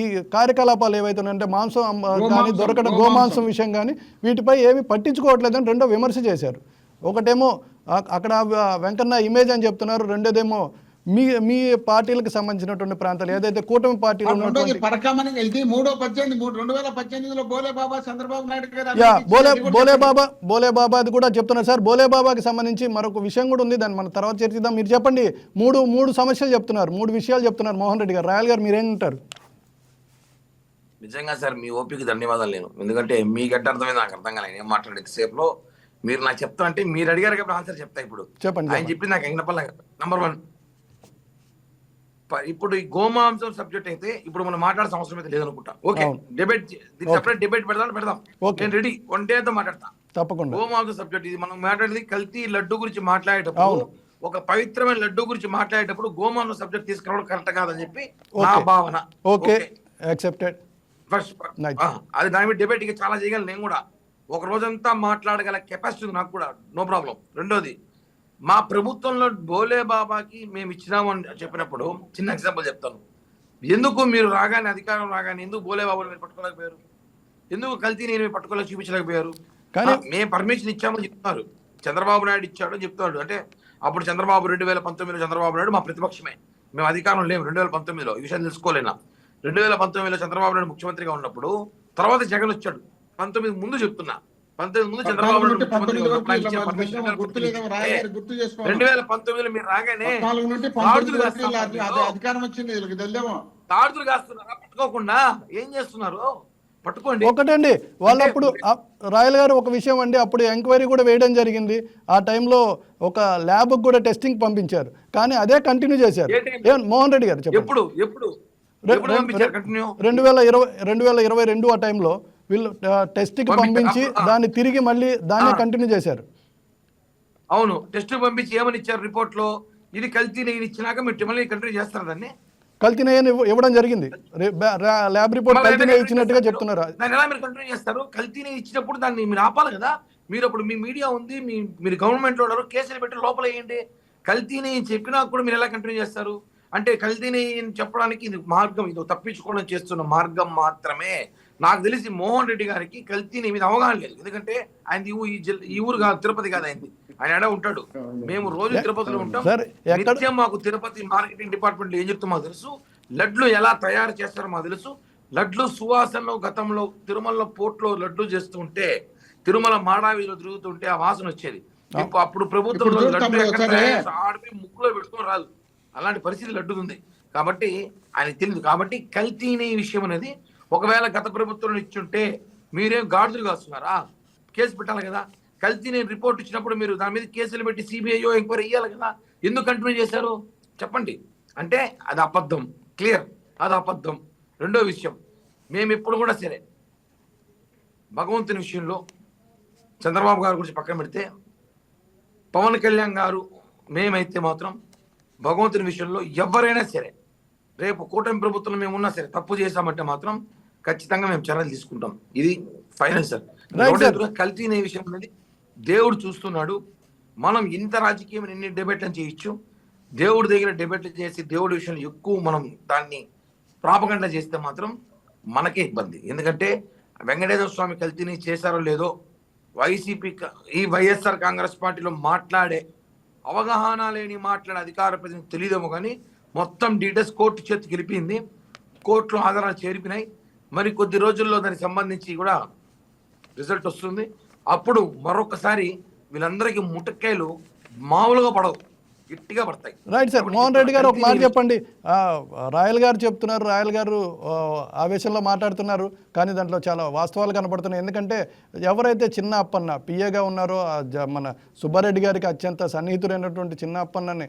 ఈ కార్యకలాపాలు ఏవైతే ఉన్నాయంటే మాంసం కానీ దొరకడం, గోమాంసం విషయం కానీ వీటిపై ఏమీ పట్టించుకోవట్లేదని రెండో విమర్శ చేశారు. ఒకటేమో అక్కడ వెంకన్న ఇమేజ్ అని చెప్తున్నారు. రెండోదేమో మీ పార్టీలకు సంబంధించినటువంటి ప్రాంతాలు ఏదైతే కూటమి పార్టీలు ఉన్నటువంటి 2018లో బోలేబాబా చంద్రబాబు నాయుడు గారు బోలేబాబా అది కూడా చెప్తున్నారు సార్. బోలేబాబాకి సంబంధించి మరొక విషయం కూడా ఉంది, దాన్ని మనం తర్వాత చర్చిద్దాం. మీరు చెప్పండి. మూడు సమస్యలు చెప్తున్నారు, 3 విషయాలు చెప్తున్నారు మోహన్ రెడ్డి గారు. రాయల్ గారు మీరేంటారు? నిజంగా సార్ మీ ఓపిక ధన్యవాదాలు. నేను ఎందుకంటే మీకంటే అర్థమైంది, నాకు అర్థం కాలేదు ఏం మాట్లాడేది సేపులో. మీరు నాకు చెప్తా అంటే మీరు అడిగారు కాబట్టి ఆన్సర్ చెప్తా. ఇప్పుడు చెప్పండి. ఆయన చెప్పింది నాకు అయినప్ప నంబర్ 1, ఇప్పుడు ఈ గోమాంసం సబ్జెక్ట్ అయితే ఇప్పుడు మనం మాట్లాడాల్సిన అవసరం అయితే లేదనుకుంటా. ఓకే, సెపరేట్ డిబేట్ పెడదాం. నేను రెడీ, వన్ డే తో మాట్లాడతా తప్పకుండా. గోమాంసం సబ్జెక్ట్ ఇది మనం మాట్లాడేది కల్తీ లడ్డు గురించి మాట్లాడేటప్పుడు, ఒక పవిత్రమైన లడ్డు గురించి మాట్లాడేటప్పుడు గోమాంసం సబ్జెక్ట్ తీసుకురావడం కరెక్ట్ కాదని చెప్పి నా భావన. Okay, accepted. ఫస్ట్ అది దాని మీద డిబేట్ ఇక చాలా చేయగలను నేను కూడా. ఒక రోజంతా మాట్లాడగల కెపాసిటీ ఉంది నాకు కూడా, నో ప్రాబ్లం. రెండోది, మా ప్రభుత్వంలో బోలే బాబాకి మేము ఇచ్చినామని చెప్పినప్పుడు చిన్న ఎగ్జాంపుల్ చెప్తాను. ఎందుకు మీరు రాగానే, అధికారం రాగానే ఎందుకు బోలే బాబాను మీరు పట్టుకోలేకపోయారు? ఎందుకు కల్తీ నేను పట్టుకోలేక చూపించలేకపోయారు? మేము పర్మిషన్ ఇచ్చామని చెప్తున్నారు. చంద్రబాబు నాయుడు ఇచ్చాడు అని చెప్తాడు. అంటే అప్పుడు చంద్రబాబు 2019లో చంద్రబాబు నాయుడు మా ప్రతిపక్షమే, మేము అధికారం లేము 2019లో. ఈ విషయం తెలుసుకోలేనా? 2019లో చంద్రబాబు నాయుడు ముఖ్యమంత్రిగా ఉన్నప్పుడు, తర్వాత జగన్ వచ్చాడు. 19 ముందు చెప్తున్నా, 19 ముందు చంద్రబాబు నాయుడు 2019లో మీరు రాగానే తాడుతులు కాస్తున్నారా? పట్టుకోకుండా ఏం చేస్తున్నారు? పట్టుకోండి. ఒకటండి, వాళ్ళప్పుడు రాయల్ గారు ఒక విషయం అండి, అప్పుడు ఎంక్వైరీ కూడా వేయడం జరిగింది. ఆ టైంలో ఒక ల్యాబ్ కూడా టెస్టింగ్ పంపించారు, కానీ అదే కంటిన్యూ చేశారు. మోహన్ రెడ్డి గారు చెప్పండి. 2022 ఆ టైంలో వీళ్ళు టెస్ట్కి పంపించారు. పంపించి దాన్ని తిరిగి మళ్ళీ దాన్నే కంటిన్యూ చేశారు. అవును, టెస్ట్ పంపించి ఏమని ఇచ్చారు రిపోర్ట్ లో? ఇది కల్తీ నెయ్యి ఇచ్చినాక మీరు మళ్ళీ కంటిన్యూ చేస్తారు దాన్ని. కల్తీ నెయ్యి ఇవ్వడం జరిగింది. ల్యాబ్ రిపోర్ట్ మళ్ళీ కల్తీ నెయ్యి ఇచ్చినట్టుగా చేస్తారు. చెప్తున్నారు. దాన్ని ఎలా మీరు కంటిన్యూ చేస్తారు? కల్తీ నెయ్యి ఇచ్చినప్పుడు దాన్ని మీరు ఆపాలి కదా. మీరు అప్పుడు మీ మీడియా ఉంది, మీరు గవర్నమెంట్ లో ఉన్నారు, కేసులు పెట్టి లోపల వేయండి. కల్తీ నెయ్యి చెప్పినా కూడా మీరు ఎలా కంటిన్యూ చేస్తారు? అంటే కల్తీ నెయ్యి చెప్పడానికి ఇది మార్గం, ఇది తప్పించుకోవడం చేస్తున్న మార్గం మాత్రమే. నాకు తెలిసి మోహన్ రెడ్డి గారికి కల్తీ నెయ్యి మీద అవగాహన లేదు. ఎందుకంటే ఆయన ఈ ఊరు కాదు, తిరుపతి కాదు ఆయనది. ఆయన ఎడ ఉంటాడు. మేము రోజు తిరుపతిలో ఉంటాం. నిత్యం మాకు తిరుపతి మార్కెటింగ్ డిపార్ట్మెంట్ ఏం చెప్తాం మాకు తెలుసు. లడ్లు ఎలా తయారు చేస్తారో మాకు తెలుసు. లడ్లు సువాసనలో గతంలో తిరుమలలో పోర్ట్లో లడ్లు చేస్తుంటే, తిరుమల మాడావిలో తిరుగుతుంటే ఆ వాసన వచ్చేది. అప్పుడు ప్రభుత్వంలో ఆడిపోయి ముక్కులో పెట్టుకొని రాదు, అలాంటి పరిస్థితి లడ్డు ఉంది. కాబట్టి ఆయన తెలియదు. కాబట్టి కల్తీ నెయ్యి విషయం అనేది ఒకవేళ గత ప్రభుత్వంలో ఇచ్చుంటే మీరేం గాడిదలు కాస్తున్నారా? కేసు పెట్టాలి కదా. కల్తీ నెయ్యి రిపోర్ట్ ఇచ్చినప్పుడు మీరు దాని మీద కేసులు పెట్టి సిబిఐయో ఎంక్వైరీ ఇవ్వాలి కదా. ఎందుకు కంటిన్యూ చేశారు చెప్పండి? అంటే అది అబద్ధం, క్లియర్, అది అబద్ధం. రెండో విషయం, మేము ఇప్పుడు కూడా సరే భగవంతుని విషయంలో చంద్రబాబు గారి గురించి పక్కన పెడితే, పవన్ కళ్యాణ్ గారు మేమైతే మాత్రం భగవంతుని విషయంలో ఎవరైనా సరే రేపు కూటమి ప్రభుత్వం మేము ఉన్నా సరే తప్పు చేశామంటే మాత్రం ఖచ్చితంగా మేము చర్యలు తీసుకుంటాం. ఇది ఫైనల్ సార్. కల్తీ అనే విషయం అనేది దేవుడు చూస్తున్నాడు. మనం ఇంత రాజకీయం ఎన్ని డిబేట్లను చేయొచ్చు, దేవుడి దగ్గర డిబేట్లు చేసి దేవుడి విషయంలో ఎక్కువ మనం దాన్ని ప్రాపగండ చేస్తే మాత్రం మనకే ఇబ్బంది. ఎందుకంటే వెంకటేశ్వర స్వామి కల్తీని చేశారో లేదో వైసీపీ ఈ వైఎస్ఆర్ కాంగ్రెస్ పార్టీలో మాట్లాడే అవగాహన లేని మాట్లాడే అధికార ప్రతినిధి తెలియదేమో కానీ మొత్తం డీటెయిల్స్ కోర్టు చేతికి వెళ్ళిపోయింది. కోర్టులో ఆధారాలు చేరిపినాయి. మరి కొద్ది రోజుల్లో దానికి సంబంధించి కూడా రిజల్ట్ వస్తుంది. అప్పుడు మరొకసారి వీళ్ళందరికీ ముట్టకాయలు మామూలుగా పడవు, గట్టిగా పడతాయి. Right sir. మోహన్ రెడ్డి గారు ఒక మాట చెప్పండి. రాయల్ గారు చెప్తున్నారు, రాయల్ గారు ఆవేశంలో మాట్లాడుతున్నారు, కానీ దాంట్లో చాలా వాస్తవాలు కనపడుతున్నాయి. ఎందుకంటే ఎవరైతే చిన్న అప్పన్న పిఏగా ఉన్నారో మన సుబ్బారెడ్డి గారికి అత్యంత సన్నిహితుడైనటువంటి చిన్న అప్పన్నని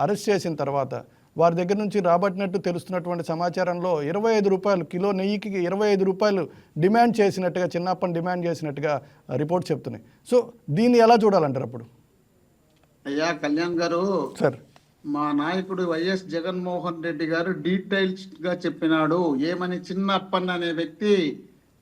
అరెస్ట్ చేసిన తర్వాత వారి దగ్గర నుంచి రాబట్టినట్టు తెలుస్తున్నటువంటి సమాచారంలో 25 రూపాయలు కిలో నెయ్యికి 25 రూపాయలు డిమాండ్ చేసినట్టుగా, చిన్నప్పని డిమాండ్ చేసినట్టుగా రిపోర్ట్ చెప్తున్నాయి. సో దీన్ని ఎలా చూడాలంటారు అప్పుడు? అయ్యా కళ్యాణ్ గారు, సార్, మా నాయకుడు వైఎస్ జగన్మోహన్ రెడ్డి గారు డీటెయిల్స్ గా చెప్పినాడు. ఏమని? చిన్నప్పన్న అనే వ్యక్తి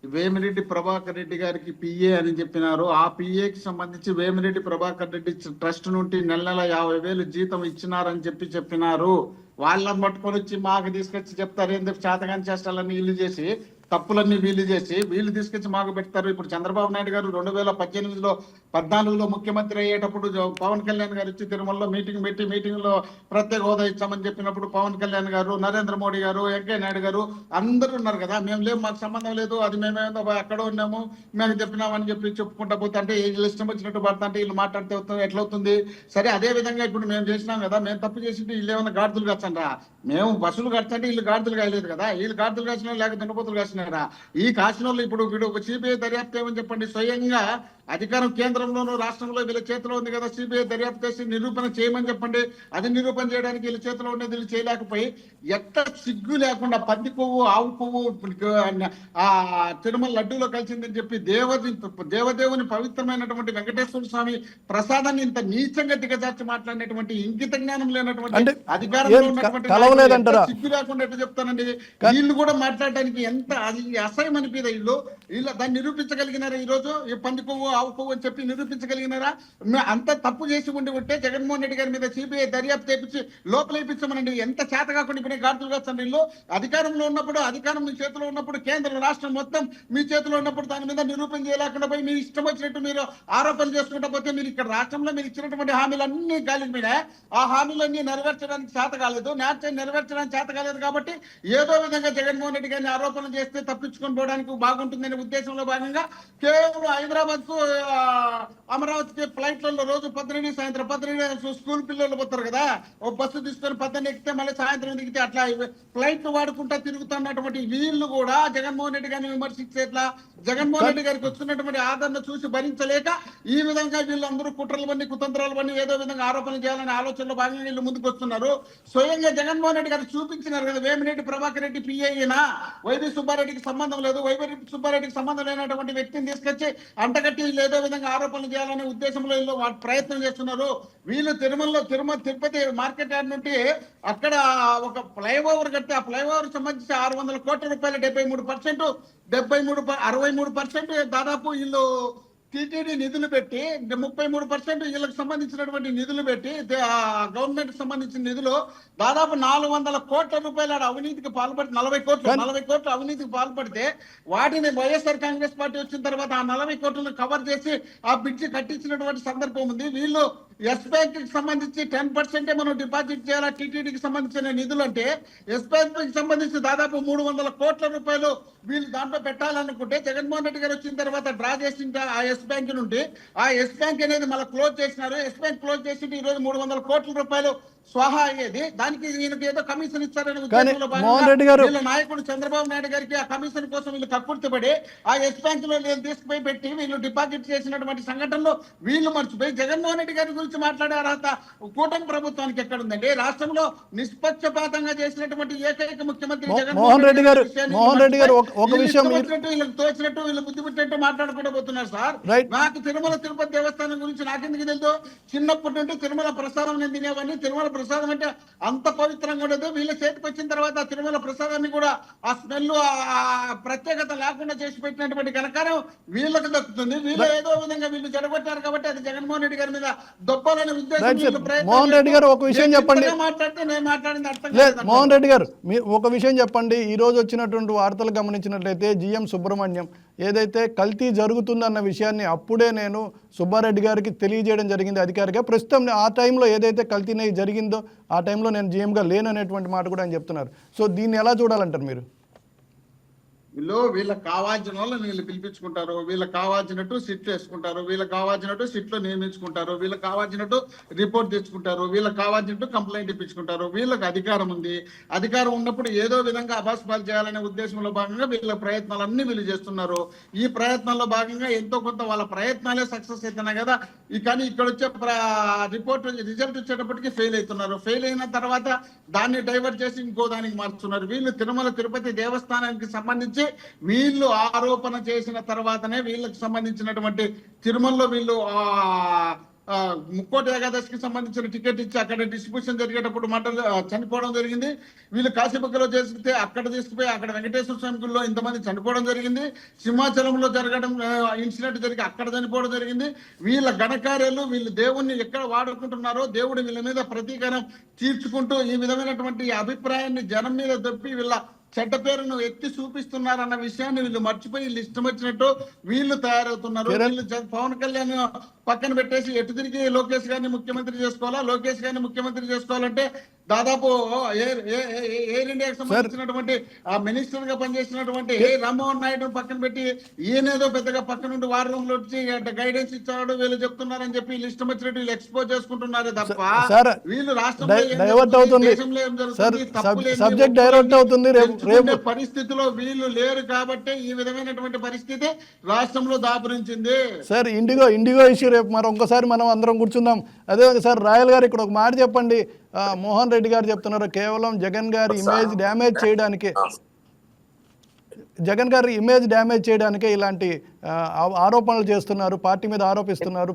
వేమిరెడ్డి ప్రభాకర్ రెడ్డి గారికి పిఏ అని చెప్పినారు. ఆ పిఏకి సంబంధించి వేమిరెడ్డి ప్రభాకర్ రెడ్డి ట్రస్ట్ నుండి నెల 50,000 జీతం ఇచ్చినారని చెప్పినారు. వాళ్ళని పట్టుకొని వచ్చి మాకు తీసుకొచ్చి చెప్తారు ఎందుకు చేతగాని చేష్టాలన్నీ వీళ్ళు చేసి, తప్పులన్నీ వీళ్ళు చేసి వీళ్ళు తీసుకొచ్చి మాకు పెడతారు. ఇప్పుడు చంద్రబాబు నాయుడు గారు 2018లో 14లో ముఖ్యమంత్రి అయ్యేటప్పుడు పవన్ కళ్యాణ్ గారు వచ్చి తిరుమలలో మీటింగ్ పెట్టి మీటింగ్లో ప్రత్యేక హోదా ఇచ్చామని చెప్పినప్పుడు పవన్ కళ్యాణ్ గారు, నరేంద్ర మోడీ గారు, వెంకయ్య నాయుడు గారు అందరూ ఉన్నారు కదా. మేము లేము, మాకు సంబంధం లేదు, అది మేమేదో ఎక్కడో ఉన్నాము, మేము చెప్పినామని చెప్పి చెప్పుకుంటా పోతే అంటే వీళ్ళు ఇష్టం వచ్చినట్టు పడతా అంటే వీళ్ళు మాట్లాడితే ఎట్లవుతుంది? సరే, అదే విధంగా ఇప్పుడు మేము చేసినాం కదా, మేము తప్పు చేసింటే వీళ్ళు ఏమైనా గాడిదలు కాచండి. మేము బస్సులు కడతంటే వీళ్ళు గాడిదలు కాయలేదు కదా, వీళ్ళు గాడిదలు కాసిన లేక దున్నపోతులు కాసినారా? ఈ కాసిన వాళ్ళు ఇప్పుడు వీడు ఒక సిబిఐ దర్యాప్తు ఏమని చెప్పండి, స్వయంగా అధికారం కేంద్రంలోనూ రాష్ట్రంలో వీళ్ళ చేతిలో ఉంది కదా, సిబిఐ దర్యాప్తు చేసి నిరూపణ చేయమని చెప్పండి. అది నిరూపణ చేయడానికి వీళ్ళ చేతిలో ఉండేది వీళ్ళు చేయలేకపోయి ఎట్ట సిగ్గు లేకుండా పంది కొవ్వు, ఆవు కొవ్వు ఆ తిరుమల లడ్డూలో కలిసిందని చెప్పి దేవదేవుని పవిత్రమైనటువంటి వెంకటేశ్వర స్వామి ప్రసాదాన్ని ఇంత నీచంగా దిగజార్చి మాట్లాడినటువంటి ఇంగిత జ్ఞానం లేనటువంటి అధికారంలో ఉన్నటువంటి సిగ్గు లేకుండా ఎట్లా చెప్తానండి? వీళ్ళు కూడా మాట్లాడడానికి ఎంత అది అసహ్యం అనిపిదా? వీళ్ళు దాన్ని నిరూపించగలిగినారా? ఈ రోజు ఈ పంది కొవ్వు, ఆవు కొవ్వు అని చెప్పి నిరూపించగలిగినారా? అంత తప్పు చేసి ఉంటే జగన్మోహన్ రెడ్డి గారి మీద సిబిఐ దర్యాప్తు చేయించి లోపల వేయించమనండి. ఎంత చేత కాకుండా ఇప్పుడు గాడుతులు కాస్తండి. వీళ్ళు అధికారంలో ఉన్నప్పుడు, అధికారం మీ చేతిలో ఉన్నప్పుడు, కేంద్ర రాష్ట్రం మొత్తం మీ చేతిలో ఉన్నప్పుడు దాని మీద నిరూపణ చేయలేకుండా పోయి మీరు ఇష్టం వచ్చినట్టు మీరు ఆరోపణలు చేసుకుంటా పోతే మీరు ఇక్కడ రాష్ట్రంలో మీరు ఇచ్చినటువంటి హామీలన్నీ గాలి మీద ఆ హామీలన్నీ నెరవేర్చడానికి చేత కాలేదు, నెరవేర్చడానికి చేత కాలేదు. కాబట్టి ఏదో విధంగా జగన్మోహన్ రెడ్డి గారిని ఆరోపణలు చేస్తే తప్పించుకొని పోవడానికి బాగుంటుందనే ఉద్దేశంలో భాగంగా కేవలం హైదరాబాద్ కు అమరావతికి ఫ్లైట్లలో రోజు 12 సాయంత్రం 12 స్కూల్ పిల్లలు పోతారు కదా, ఓ బస్సు తీసుకొని 12 ఎక్కితే మళ్ళీ సాయంత్రం దిగితే అట్లా ఫ్లైట్లు వాడుకుంటా తిరుగుతున్నటువంటి వీళ్ళు కూడా జగన్మోహన్ రెడ్డి గారిని విమర్శించే ఎట్లా? జగన్మోహన్ రెడ్డి గారికి వస్తున్నటువంటి ఆదరణ చూసి భరించలేక ఈ విధంగా వీళ్ళందరూ కుట్రలు పని కుతంత్రాలు పని ఏదో విధంగా ఆరోపణలు చేయాలనే ఆలోచనలో భాగంగా వీళ్ళు ముందుకు వస్తున్నారు. స్వయంగా జగన్మోహన్ రెడ్డి గారు చూపించినారు కదా, వేమిరెడ్డి ప్రభాకర్ రెడ్డి పిఐనా వైవి సుబ్బారెడ్డికి సంబంధం లేదు, వైవి సుబ్బారెడ్డికి సంబంధం లేనటువంటి వ్యక్తిని తీసుకొచ్చి అంటగట్టి వీళ్ళు ఏదో విధంగా ఆరోపణలు చేయాలనే ఉద్దేశంలో వీళ్ళు ప్రయత్నం చేస్తున్నారు. వీళ్ళు తిరుపతి మార్కెట్ యార్డ్ నుండి అక్కడ ఒక ఫ్లైఓవర్ కడితే ఆ ఫ్లైఓవర్ సంబంధించి 600 కోట్ల రూపాయలు 73%, 63% దాదాపు వీళ్ళు టీటీడీ నిధులు పెట్టి 33% వీళ్ళకి సంబంధించినటువంటి నిధులు పెట్టి గవర్నమెంట్ సంబంధించిన నిధులు దాదాపు 400 కోట్ల రూపాయల అవినీతికి పాల్పడి 40 కోట్లు అవినీతికి పాల్పడితే వాటిని వైఎస్ఆర్ కాంగ్రెస్ పార్టీ వచ్చిన తర్వాత ఆ 40 కోట్లను కవర్ చేసి ఆ బ్రిడ్జి కట్టించినటువంటి సందర్భం ఉంది. వీళ్ళు ఎస్ బ్యాంక్ కి సంబంధించి 10% మనం డిపాజిట్ చేయాలా టీటీడీకి సంబంధించిన నిధులు అంటే ఎస్ బ్యాంక్ కి సంబంధించి దాదాపు 300 కోట్ల రూపాయలు వీళ్ళు దాంట్లో పెట్టాలనుకుంటే జగన్మోహన్ రెడ్డి గారు వచ్చిన తర్వాత డ్రా చేసి ఆ ఎస్ బ్యాంక్ నుండి ఆ ఎస్ బ్యాంక్ అనేది మళ్ళీ క్లోజ్ చేసినారు. ఎస్ బ్యాంక్ క్లోజ్ చేసి ఈ రోజు 300 కోట్ల రూపాయలు స్వాహా అయ్యేది. దానికి ఈయనకి ఏదో కమిషన్ ఇస్తారని ఉద్దేశంలో భాగంగా వీళ్ళ నాయకుడు చంద్రబాబు నాయుడు గారికి ఆ కమిషన్ కోసం వీళ్ళు కక్కుర్తిపడి ఆ ఎస్ బ్యాంక్ లో తీసుకుపోయి పెట్టి వీళ్ళు డిపాజిట్ చేసినటువంటి సంఘటనలో వీళ్ళు మర్చిపోయి జగన్మోహన్ రెడ్డి గారి గురించి మాట్లాడే అర్హత కూటమి ప్రభుత్వానికి ఎక్కడ ఉందండి? రాష్ట్రంలో నిష్పక్షపాతంగా చేసినటువంటి ఏకైక ముఖ్యమంత్రి మోహన్ రెడ్డి గారు ఒక విషయం వీళ్ళకి తోచినట్టు వీళ్ళు బుద్ధి పుట్టినట్టు మాట్లాడుకుంటూ పోతున్నారు సార్. నాకు తిరుమల తిరుపతి దేవస్థానం గురించి నాకెందుకు తెలుసు? చిన్నప్పటి నుండి తిరుమల ప్రసాదం నేను తినేవాడిని. తిరుమల ప్రసాదం అంటే అంత పవిత్రంగా ఉండదు. వీళ్ళ చేతికి వచ్చిన తర్వాత తిరుమల ప్రసాదాన్ని కూడా ఆ స్మెల్ ఆ ప్రత్యేకత లేకుండా చేసి పెట్టినటువంటి కనకారం వీళ్ళకి దక్కుతుంది. వీళ్ళు ఏదో విధంగా వీళ్ళు జడగొట్టారు కాబట్టి అది జగన్మోహన్ రెడ్డి గారి మీద దొప్పాలనే ఉద్దేశం. మోహన్ రెడ్డి గారు ఒక విషయం చెప్పండి. మాట్లాడితే నేను మాట్లాడింది అర్థం లేదు. మోహన్ రెడ్డి గారు ఒక విషయం చెప్పండి. ఈ రోజు వచ్చినటువంటి వార్తలు గమనించినట్లయితే జిఎం సుబ్రహ్మణ్యం ఏదైతే కల్తీ జరుగుతుందన్న విషయాన్ని అప్పుడే నేను సుబ్బారెడ్డి గారికి తెలియజేయడం జరిగింది అధికారిగా. ప్రస్తుతం ఆ టైంలో ఏదైతే కల్తీ జరిగిందో ఆ టైంలో నేను జిఎంగా లేననేటువంటి మాట కూడా ఆయన చెప్తున్నారు. సో దీన్ని ఎలా చూడాలంటారు మీరు? వీళ్ళకి కావాల్సిన వాళ్ళని వీళ్ళు పిలిపించుకుంటారు, వీళ్ళకి కావాల్సినట్టు సిట్లు వేసుకుంటారు, వీళ్ళకి కావాల్సినట్టు సిట్లు నియమించుకుంటారు, వీళ్ళకి కావాల్సినట్టు రిపోర్ట్ తెచ్చుకుంటారు, వీళ్ళకి కావాల్సినట్టు కంప్లైంట్ ఇప్పించుకుంటారు. వీళ్ళకి అధికారం ఉంది. అధికారం ఉన్నప్పుడు ఏదో విధంగా అబాస్పాలు చేయాలనే ఉద్దేశంలో భాగంగా వీళ్ళ ప్రయత్నాలన్నీ వీళ్ళు చేస్తున్నారు. ఈ ప్రయత్నాల్లో భాగంగా ఎంతో కొంత వాళ్ళ ప్రయత్నాలే సక్సెస్ అవుతున్నాయి కదా. కానీ ఇక్కడ వచ్చే రిజల్ట్ వచ్చేటప్పటికి ఫెయిల్ అవుతున్నారు. ఫెయిల్ అయిన తర్వాత దాన్ని డైవర్ట్ చేసి ఇంకో దానికి మార్చుతున్నారు. వీళ్ళు తిరుమల తిరుపతి దేవస్థానానికి సంబంధించి వీళ్ళు ఆరోపణ చేసిన తర్వాతనే వీళ్ళకి సంబంధించినటువంటి తిరుమలలో వీళ్ళు ముక్కోటి ఏకాదశికి సంబంధించిన టికెట్ ఇచ్చి అక్కడ డిస్ట్రిబ్యూషన్ జరిగేటప్పుడు చనిపోవడం జరిగింది. వీళ్ళు కాశీబుగ్గలో చేస్తే అక్కడ తీసుకుపోయి అక్కడ వెంకటేశ్వర స్వామి గుడిలో ఇంతమంది చనిపోవడం జరిగింది. సింహాచలంలో జరగడం ఇన్సిడెంట్ జరిగి అక్కడ చనిపోవడం జరిగింది. వీళ్ళ ఘనకార్యాలు వీళ్ళు దేవుణ్ణి ఎక్కడ వాడుకుంటున్నారో దేవుడు వీళ్ళ మీద ప్రతీకారం తీర్చుకుంటూ ఈ విధమైనటువంటి అభిప్రాయాన్ని జనం మీద దొప్పి వీళ్ళ చెడ్డ పేరును ఎత్తి చూపిస్తున్నారన్న విషయాన్ని వీళ్ళు మర్చిపోయి వీళ్ళు ఇష్టం వచ్చినట్టు వీళ్ళు తయారవుతున్నారు. వీళ్ళు పవన్ కళ్యాణ్ పక్కన పెట్టేసి ఎటు తిరిగి లోకేష్ గారిని ముఖ్యమంత్రి చేసుకోవాలా, లోకేష్ గారిని ముఖ్యమంత్రి చేసుకోవాలంటే దాదాపు ఎయిర్ ఇండియాకి సంబంధించినటువంటి ఆ మినిస్టర్ గా పనిచేసినటువంటి రామ్మోహన్ నాయుడు పక్కన పెట్టి ఈయనేదో పెద్దగా పక్క నుండి వార్ రూమ్ లో వచ్చి గైడెన్స్ ఇచ్చాడు వీళ్ళు చెప్తున్నారని చెప్పి వీళ్ళు ఇష్టం వచ్చినట్టు వీళ్ళు ఎక్స్పోజ్ చేసుకుంటున్నారే తప్ప వీళ్ళు రాష్ట్రంలో పరిస్థితిలో వీళ్ళు లేరు కాబట్టి ఈ విధమైనటువంటి పరిస్థితి రాష్ట్రంలో దాపురించింది. సార్ ఇండిగో ఇష్యూ రేపు మరొకసారి మనం అందరం కూర్చుందాం. అదే సార్ రాయల్ గారు ఇక్కడ ఒక మాట చెప్పండి. మోహన్ రెడ్డి గారు చెప్తున్నారు కేవలం జగన్ గారి ఇమేజ్ డ్యామేజ్ చేయడానికే ఇలాంటి ఆరోపణలు చేస్తున్నారు, పార్టీ మీద ఆరోపిస్తున్నారు,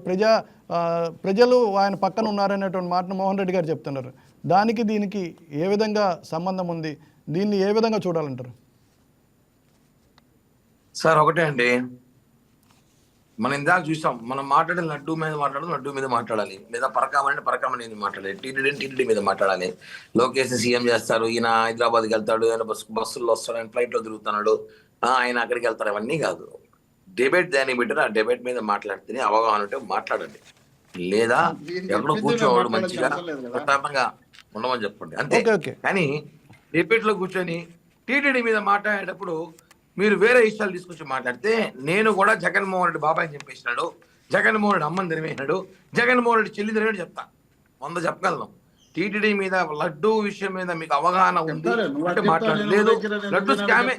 ప్రజలు ఆయన పక్కన ఉన్నారనేటువంటి మాటను మోహన్ రెడ్డి గారు చెప్తున్నారు. దానికి దీనికి ఏ విధంగా సంబంధం ఉంది? దీన్ని ఏ విధంగా చూడాలంటారు? సార్ ఒకటే అండి, మనం ఇందాక చూసాం, మనం మాట్లాడాలి లడ్డూ మీద మాట్లాడాలి, లేదా పరకామణి మాట్లాడాలి, టీటీడీ మీద మాట్లాడాలి. లోకేష్ సీఎం చేస్తారు, ఈయన హైదరాబాద్కి వెళ్తాడు, ఆయన బస్సుల్లో వస్తాడు, ఆయన ఫ్లైట్లో తిరుగుతున్నాడు, ఆయన అక్కడికి వెళ్తారు. అవన్నీ కాదు. డిబేట్ దాన్ని పెట్టారు. ఆ డిబేట్ మీద మాట్లాడితేనే అవగాహన ఉంటే మాట్లాడండి, లేదా ఎక్కడో కూర్చోవాడు మంచిగా ప్రతాపంగా ఉండమని చెప్పండి అంతే. కానీ డిబేట్ లో కూర్చొని టీటీడీ మీద మాట్లాడేటప్పుడు మీరు వేరే విషయాలు తీసుకొచ్చి మాట్లాడితే నేను కూడా జగన్మోహన్ రెడ్డి బాబాయ్ చంపేసినాడు, జగన్మోహన్ రెడ్డి అమ్మని తెరివేసినాడు, జగన్మోహన్ రెడ్డి చెల్లి తెరివేడు చెప్తా, 100 చెప్పగలను. టీటీడీ మీద లడ్డు విషయం మీద మీకు అవగాహన ఉంది అంటే మాట్లాడలేదు. లడ్డు స్కామే,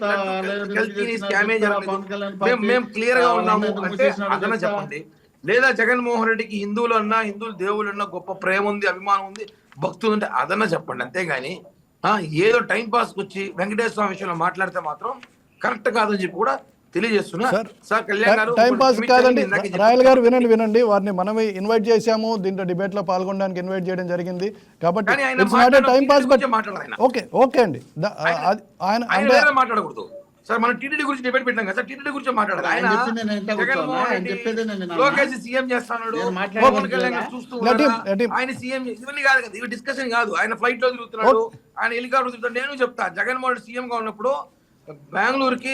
స్కామే జరిగింది, మేము క్లియర్ గా ఉన్నాము అంటే అదన చెప్పండి. లేదా జగన్మోహన్ రెడ్డికి హిందువులు అన్నా, హిందువులు దేవుళ్ళు అన్నా గొప్ప ప్రేమ ఉంది, అభిమానం ఉంది, భక్తులు అంటే అదన చెప్పండి. అంతేగాని ఏదో టైం పాస్ వచ్చి వెంకటేశ్వర స్వామి విషయంలో మాట్లాడితే మాత్రం కరెక్ట్ కాదని చెప్పి కూడా తెలియజేస్తున్నా. సార్ కళ్యాణ్ గారు, టైం పాస్ కాదండి. రాయల్ గారు వినండి, వారిని మనమే ఇన్వైట్ చేశాము, దీంట్లో డిబేట్ లో పాల్గొనడానికి ఇన్వైట్ చేయడం జరిగింది. కాబట్టి టైం పాస్. ఓకే అండి, ఆయన మాట్లాడకూడదు సార్. మనం టీటీడీ గురించి డిబేట్ పెట్టాం కదా సార్, టీటీడీ గురించి మాట్లాడాలి. ఆయన లోకేష్ సీఎం చేస్తున్నాడు, పవన్ కళ్యాణ్ చూస్తూ ఆయన సీఎం, ఇవన్నీ కాదు కదా, ఇవి డిస్కషన్ కాదు. ఆయన ఫ్లైట్ లో తిరుగుతున్నాడు, ఆయన హెలికాప్టర్ తిరుగుతాడు. నేను చెప్తా, జగన్మోహన్ రెడ్డి సీఎం గా ఉన్నప్పుడు బెంగళూరుకి,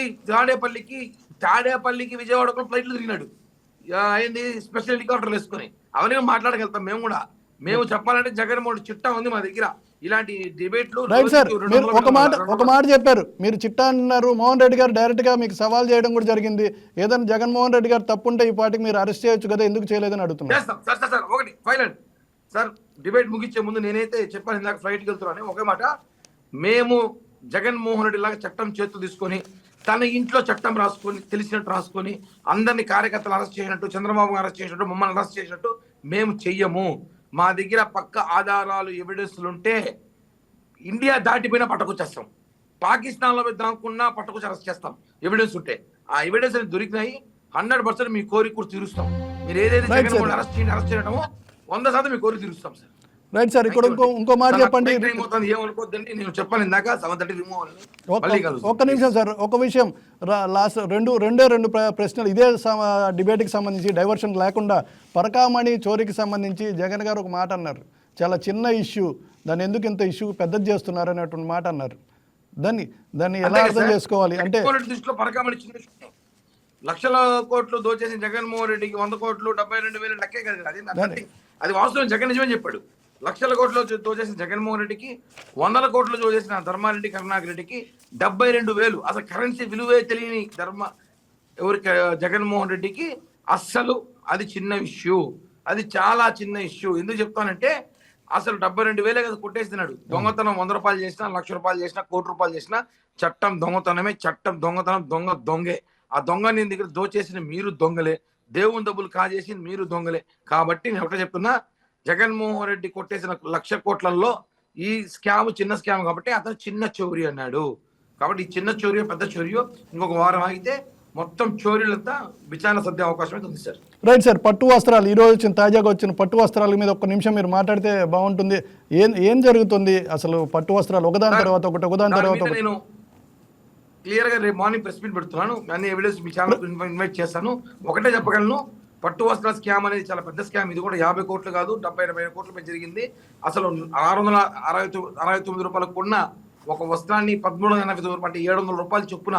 తాడేపల్లికి విజయవాడకు ఫ్లైట్లు తిరిగినాడు. అయింది స్పెషల్ హెలికాప్టర్లు వేసుకొని. అవన్నీ మాట్లాడగలుగుతాం మేము కూడా. మేము చెప్పాలంటే జగన్మోహన్ చిట్టా ఉంది మా దగ్గర. ఇలాంటి డిబేట్లు ఒక మాట చెప్పారు, మీరు చిట్టా అన్నారు. మోహన్ రెడ్డి గారు డైరెక్ట్ గా మీకు సవాల్ చేయడం కూడా జరిగింది. ఏదైనా జగన్మోహన్ రెడ్డి గారు తప్పుంటే ఈ పార్టీకి మీరు అరెస్ట్ చేయొచ్చు కదా, ఎందుకు చేయలేదని అడుగుతున్నారు. సార్ ఒకటి ఫైనల్ సార్, డిబేట్ ముగించే ముందు నేనైతే చెప్పాను ఇందాక ఫ్లైట్కి వెళ్తున్నాను ఒకే మాట. మేము జగన్మోహన్ రెడ్డి లాగా చట్టం చేతులు తీసుకొని, తన ఇంట్లో చట్టం రాసుకొని, తెలిసినట్టు రాసుకొని, అందరినీ కార్యకర్తలు అరెస్ట్ చేసినట్టు, చంద్రబాబు అరెస్ట్ చేసినట్టు, మమ్మల్ని అరెస్ట్ చేసినట్టు మేము చెయ్యము. మా దగ్గర పక్క ఆధారాలు, ఎవిడెన్స్లు ఉంటే ఇండియా దాటిపోయినా పట్టుకొచ్చేస్తాం. పాకిస్తాన్లో దాక్కున్నా పట్టుకొచ్చి అరెస్ట్ చేస్తాం ఎవిడెన్స్ ఉంటే. ఆ ఎవిడెన్స్ దొరికినాయి, 100% మీ కోరిక తీరుస్తాం. మీరు ఏదైతే జగన్మోహన్ అరెస్ట్ చేయడమో 100% మీ కోరిక తీరుస్తాం సార్. రైట్ సార్, ఇక్కడ ఇంకో మాట చెప్పండి. నేను చెప్పాను ఇందాక, ఒక్క నిమిషం సార్, ఒక విషయం. లాస్ట్ రెండు ప్రశ్నలు ఇదే డిబేట్కి సంబంధించి డైవర్షన్ లేకుండా, పరకామణి చోరీకి సంబంధించి జగన్ గారు ఒక మాట అన్నారు. చాలా చిన్న ఇష్యూ, దాన్ని ఎందుకు ఇంత ఇష్యూ పెద్దది చేస్తున్నారు అనేటువంటి మాట అన్నారు. దాన్ని ఎలా అర్థం చేసుకోవాలి అంటే, దృష్టిలో పరకామణి చిన్న ఇష్యూ, లక్షల కోట్లు దోచేసిన జగన్మోహన్ రెడ్డికి 100 కోట్లు 72,000 లెక్కే కదా. అది వాస్తవం, జగన్ నిజమే చెప్పాడు. లక్షల కోట్లు దోచేసిన జగన్మోహన్ రెడ్డికి, 100 కోట్లు దోచేసిన ధర్మారెడ్డి, కరుణాకర్ రెడ్డికి 72,000. అసలు కరెన్సీ విలువే తెలియని జగన్మోహన్ రెడ్డికి అస్సలు అది చిన్న ఇష్యూ, అది చాలా చిన్న ఇష్యూ. ఎందుకు చెప్తానంటే అసలు 72,000 కదా కొట్టేస్తున్నాడు. దొంగతనం 100 రూపాయలు చేసినా, 1,00,000 రూపాయలు చేసినా, 1,00,00,000 రూపాయలు చేసినా చట్టం దొంగతనమే. చట్టం దొంగతనం, దొంగే. ఆ దొంగని దగ్గర దోచేసిన మీరు దొంగలే, దేవుని డబ్బులు కాజేసి మీరు దొంగలే. కాబట్టి నేను ఒకటే చెప్తున్నా, జగన్మోహన్ రెడ్డి కొట్టేసిన 1,00,000 కోట్లలో ఈ స్కామ్ చిన్న స్కామ్ కాబట్టి అతను చిన్న చోరీ అన్నాడు. కాబట్టి ఈ చిన్న చోరీ పెద్ద చోరీయో ఇంకొక వారం ఆగితే మొత్తం చోరీలంతా విచారణ సర్దే అవకాశం అయితే ఉంది సార్. రైట్ సార్, పట్టు వస్త్రాలు ఈరోజు తాజాగా వచ్చిన పట్టు వస్త్రాల మీద ఒక్క నిమిషం మీరు మాట్లాడితే బాగుంటుంది. ఏం జరుగుతుంది అసలు? పట్టు వస్త్రాలు ఒకదాని తర్వాత ఒకటి నేను క్లియర్ గా రేపు మార్నింగ్ ప్రెస్ మీట్ పెడుతున్నాను. అన్ని ఎవిడెన్స్ మీ ఛానల్ ఇన్వైట్ చేస్తాను. ఒకటే చెప్పగలను, పట్టు వస్త్రాల స్కామ్ అనేది చాలా పెద్ద స్కామ్. ఇది కూడా 50 కోట్లు కాదు, 70-80 కోట్ల మీద జరిగింది. అసలు 669 రూపాయలకు కొన్న ఒక వస్త్రాన్ని 1389 అంటే 700 రూపాయలు చొప్పున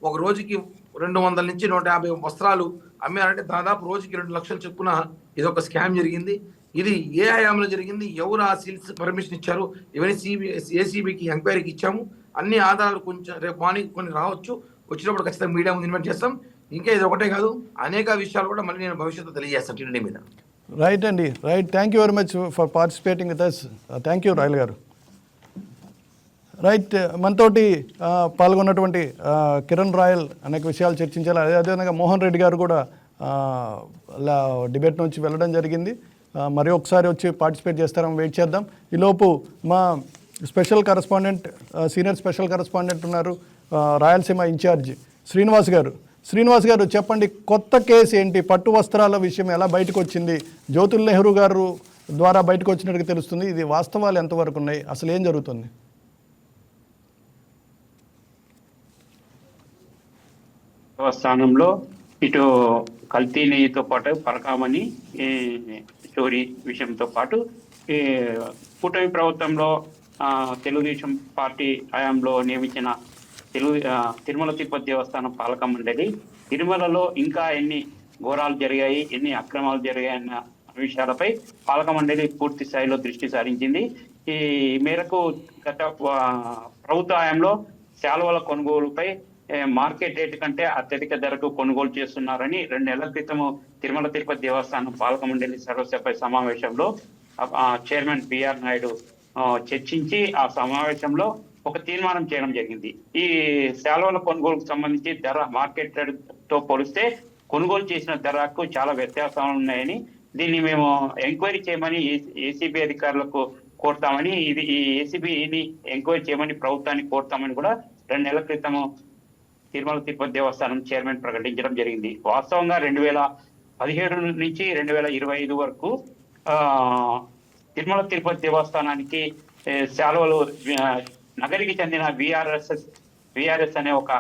ఒక రోజుకి 200 నుంచి 150 వస్త్రాలు అమ్మారంటే దాదాపు రోజుకి 2 లక్షల చొప్పున ఇది ఒక స్కామ్ జరిగింది. ఇది ఏ హయాంలో జరిగింది, ఎవరు ఆ సీల్స్ పర్మిషన్ ఇచ్చారు, ఇవన్నీ ఏసీబీకి ఎంక్వైరీకి ఇచ్చాము. అన్ని ఆధారాలు కొంచెం రేపు మార్నింగ్ కొన్ని రావచ్చు, వచ్చినప్పుడు ఖచ్చితంగా మీడియా ముందు ఇన్వైట్ చేస్తాం. ఇంకా ఇది ఒకటే కాదు, అనేక విషయాలు కూడా మళ్ళీ నేను భవిష్యత్తు తెలియజేస్తాను టీడీ మీద. రైట్ అండి, right. Thank you very much for participating with us. Thank you Royal గారు. రైట్, మనతోటి పాల్గొన్నటువంటి కిరణ్ రాయల్ అనేక విషయాలు చర్చించాలి. అదేవిధంగా మోహన్ రెడ్డి గారు కూడా డిబేట్ నుంచి వెళ్ళడం జరిగింది. మరి ఒకసారి వచ్చి పార్టిసిపేట్ చేస్తారని వెయిట్ చేద్దాం. ఈలోపు మా special correspondent, senior special correspondent ఉన్నారు, రాయలసీమ ఇన్ఛార్జ్ శ్రీనివాస్ గారు చెప్పండి, కొత్త కేసు ఏంటి? పట్టు వస్త్రాల విషయం ఎలా బయటకు వచ్చింది? జ్యోతుల్ నెహ్రూ గారు ద్వారా బయటకు వచ్చినట్టుగా తెలుస్తుంది. ఇది వాస్తవాలు ఎంతవరకు ఉన్నాయి? అసలు ఏం జరుగుతుంది? స్థానంలో ఇటు కల్తీ నెయ్యితో పాటు పరకామణి చోరీ విషయంతో పాటు కూటమి ప్రభుత్వంలో తెలుగుదేశం పార్టీ హయాంలో నియమించిన తిరుమల తిరుపతి దేవస్థానం పాలక మండలి తిరుమలలో ఇంకా ఎన్ని ఘోరాలు జరిగాయి, ఎన్ని అక్రమాలు జరిగాయి అన్న విషయాలపై పాలక మండలి పూర్తి స్థాయిలో దృష్టి సారించింది. ఈ మేరకు గత ప్రభుత్వ హయాంలో శాలువల కొనుగోలుపై మార్కెట్ రేటు కంటే అత్యధిక ధరకు కొనుగోలు చేస్తున్నారని 2 నెలల క్రితము తిరుమల తిరుపతి దేవస్థానం పాలక మండలి సర్వసభ్య సమావేశంలో చైర్మన్ బిఆర్ నాయుడు చర్చించి ఆ సమావేశంలో ఒక తీర్మానం చేయడం జరిగింది. ఈ సేవల కొనుగోలుకు సంబంధించి ధర మార్కెట్ రేటుతో పోలిస్తే కొనుగోలు చేసిన ధరకు చాలా వ్యత్యాసాలు ఉన్నాయని, దీన్ని మేము ఎంక్వైరీ చేయమని ఏసీబీ అధికారులకు కోరుతామని, ఈ ఏసీబీని ఎంక్వైరీ చేయమని ప్రభుత్వాన్ని కోరుతామని కూడా 2 నెలల క్రితం తిరుమల తిరుపతి దేవస్థానం చైర్మన్ ప్రకటించడం జరిగింది. వాస్తవంగా 2017 నుంచి 2025 వరకు తిరుమల తిరుపతి దేవస్థానానికి శాలువలు నగరికి చెందిన విఆర్ఎస్ అనే ఒక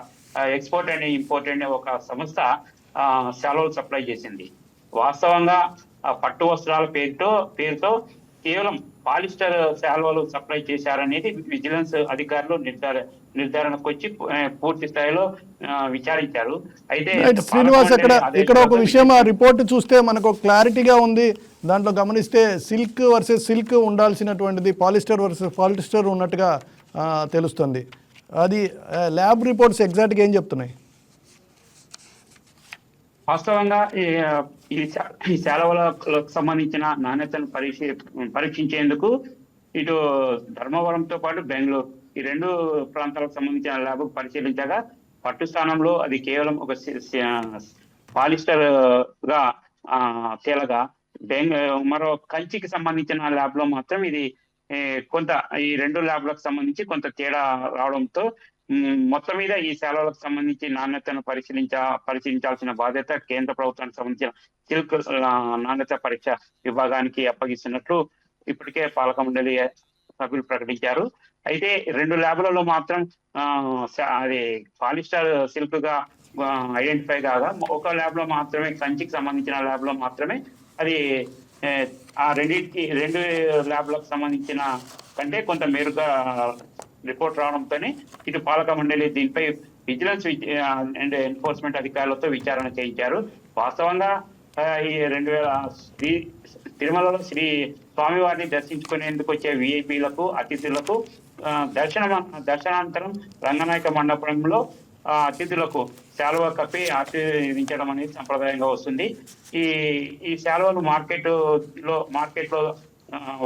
ఎక్స్పోర్ట్ అండ్ ఇంపోర్ట్ అనే ఒక సంస్థ శాలువలు సప్లై చేసింది. వాస్తవంగా పట్టు వస్త్రాల పేరుతో కేవలం పాలిస్టర్ శాలువలు సప్లై చేశారనేది విజిలెన్స్ అధికారులు నిర్ధారణకు వచ్చి పూర్తి స్థాయిలో విచారించారు. అయితే శ్రీనివాస్, ఇక్కడ ఒక విషయం ఆ రిపోర్ట్ చూస్తే మనకు క్లారిటీగా ఉంది. దాంట్లో గమనిస్తే సిల్క్ వర్సెస్ సిల్క్ ఉండాల్సినటువంటిది పాలిస్టర్ వర్సెస్ పాలిస్టర్ ఉన్నట్టుగా తెలుస్తుంది. అది ల్యాబ్ రిపోర్ట్స్ ఎగ్జాక్ట్గా ఏం చెప్తున్నాయి? వాస్తవంగా ఈ సేవలకు సంబంధించిన నాణ్యతను పరీక్షించేందుకు ఇటు ధర్మవరంతో పాటు బెంగళూరు ఈ 2 ప్రాంతాలకు సంబంధించిన ల్యాబ్ పరిశీలించగా పట్టు స్థానంలో అది కేవలం ఒక పాలిస్టర్ గా తేలగా, మరో కంచికి సంబంధించిన ల్యాబ్ లో మాత్రం ఇది కొంత ఈ 2 ల్యాబ్లకు సంబంధించి కొంత తేడా రావడంతో మొత్తం మీద ఈ సేవలకు సంబంధించి నాణ్యతను పరిశీలించాల్సిన బాధ్యత కేంద్ర ప్రభుత్వానికి సంబంధించిన సిల్క్ నాణ్యత పరీక్ష విభాగానికి అప్పగిస్తున్నట్లు ఇప్పటికే పాలక మండలి సభ్యులు ప్రకటించారు. అయితే 2 ల్యాబ్లలో మాత్రం అది పాలిస్టర్ సిల్క్ గా ఐడెంటిఫై కాగా, ఒక ల్యాబ్ లో మాత్రమే కంచికి సంబంధించిన ల్యాబ్ లో మాత్రమే అది ఆ 2 ల్యాబ్లకు సంబంధించిన కంటే కొంత మేరుగా రిపోర్ట్ రావడంతోనే ఇటు పాలక మండలి దీనిపై విజిలెన్స్ అండ్ ఎన్ఫోర్స్మెంట్ అధికారులతో విచారణ చేయించారు. వాస్తవంగా ఈ 2000 తిరుమలలో శ్రీ స్వామివారిని దర్శించుకునేందుకు వచ్చే విఐపీలకు అతిథులకు దర్శనానంతరం రంగనాయక మండపంలో అతిథులకు శాలువా కప్పి ఆశీర్వదించడం అనేది సంప్రదాయంగా వస్తుంది. ఈ శాలువలు మార్కెట్లో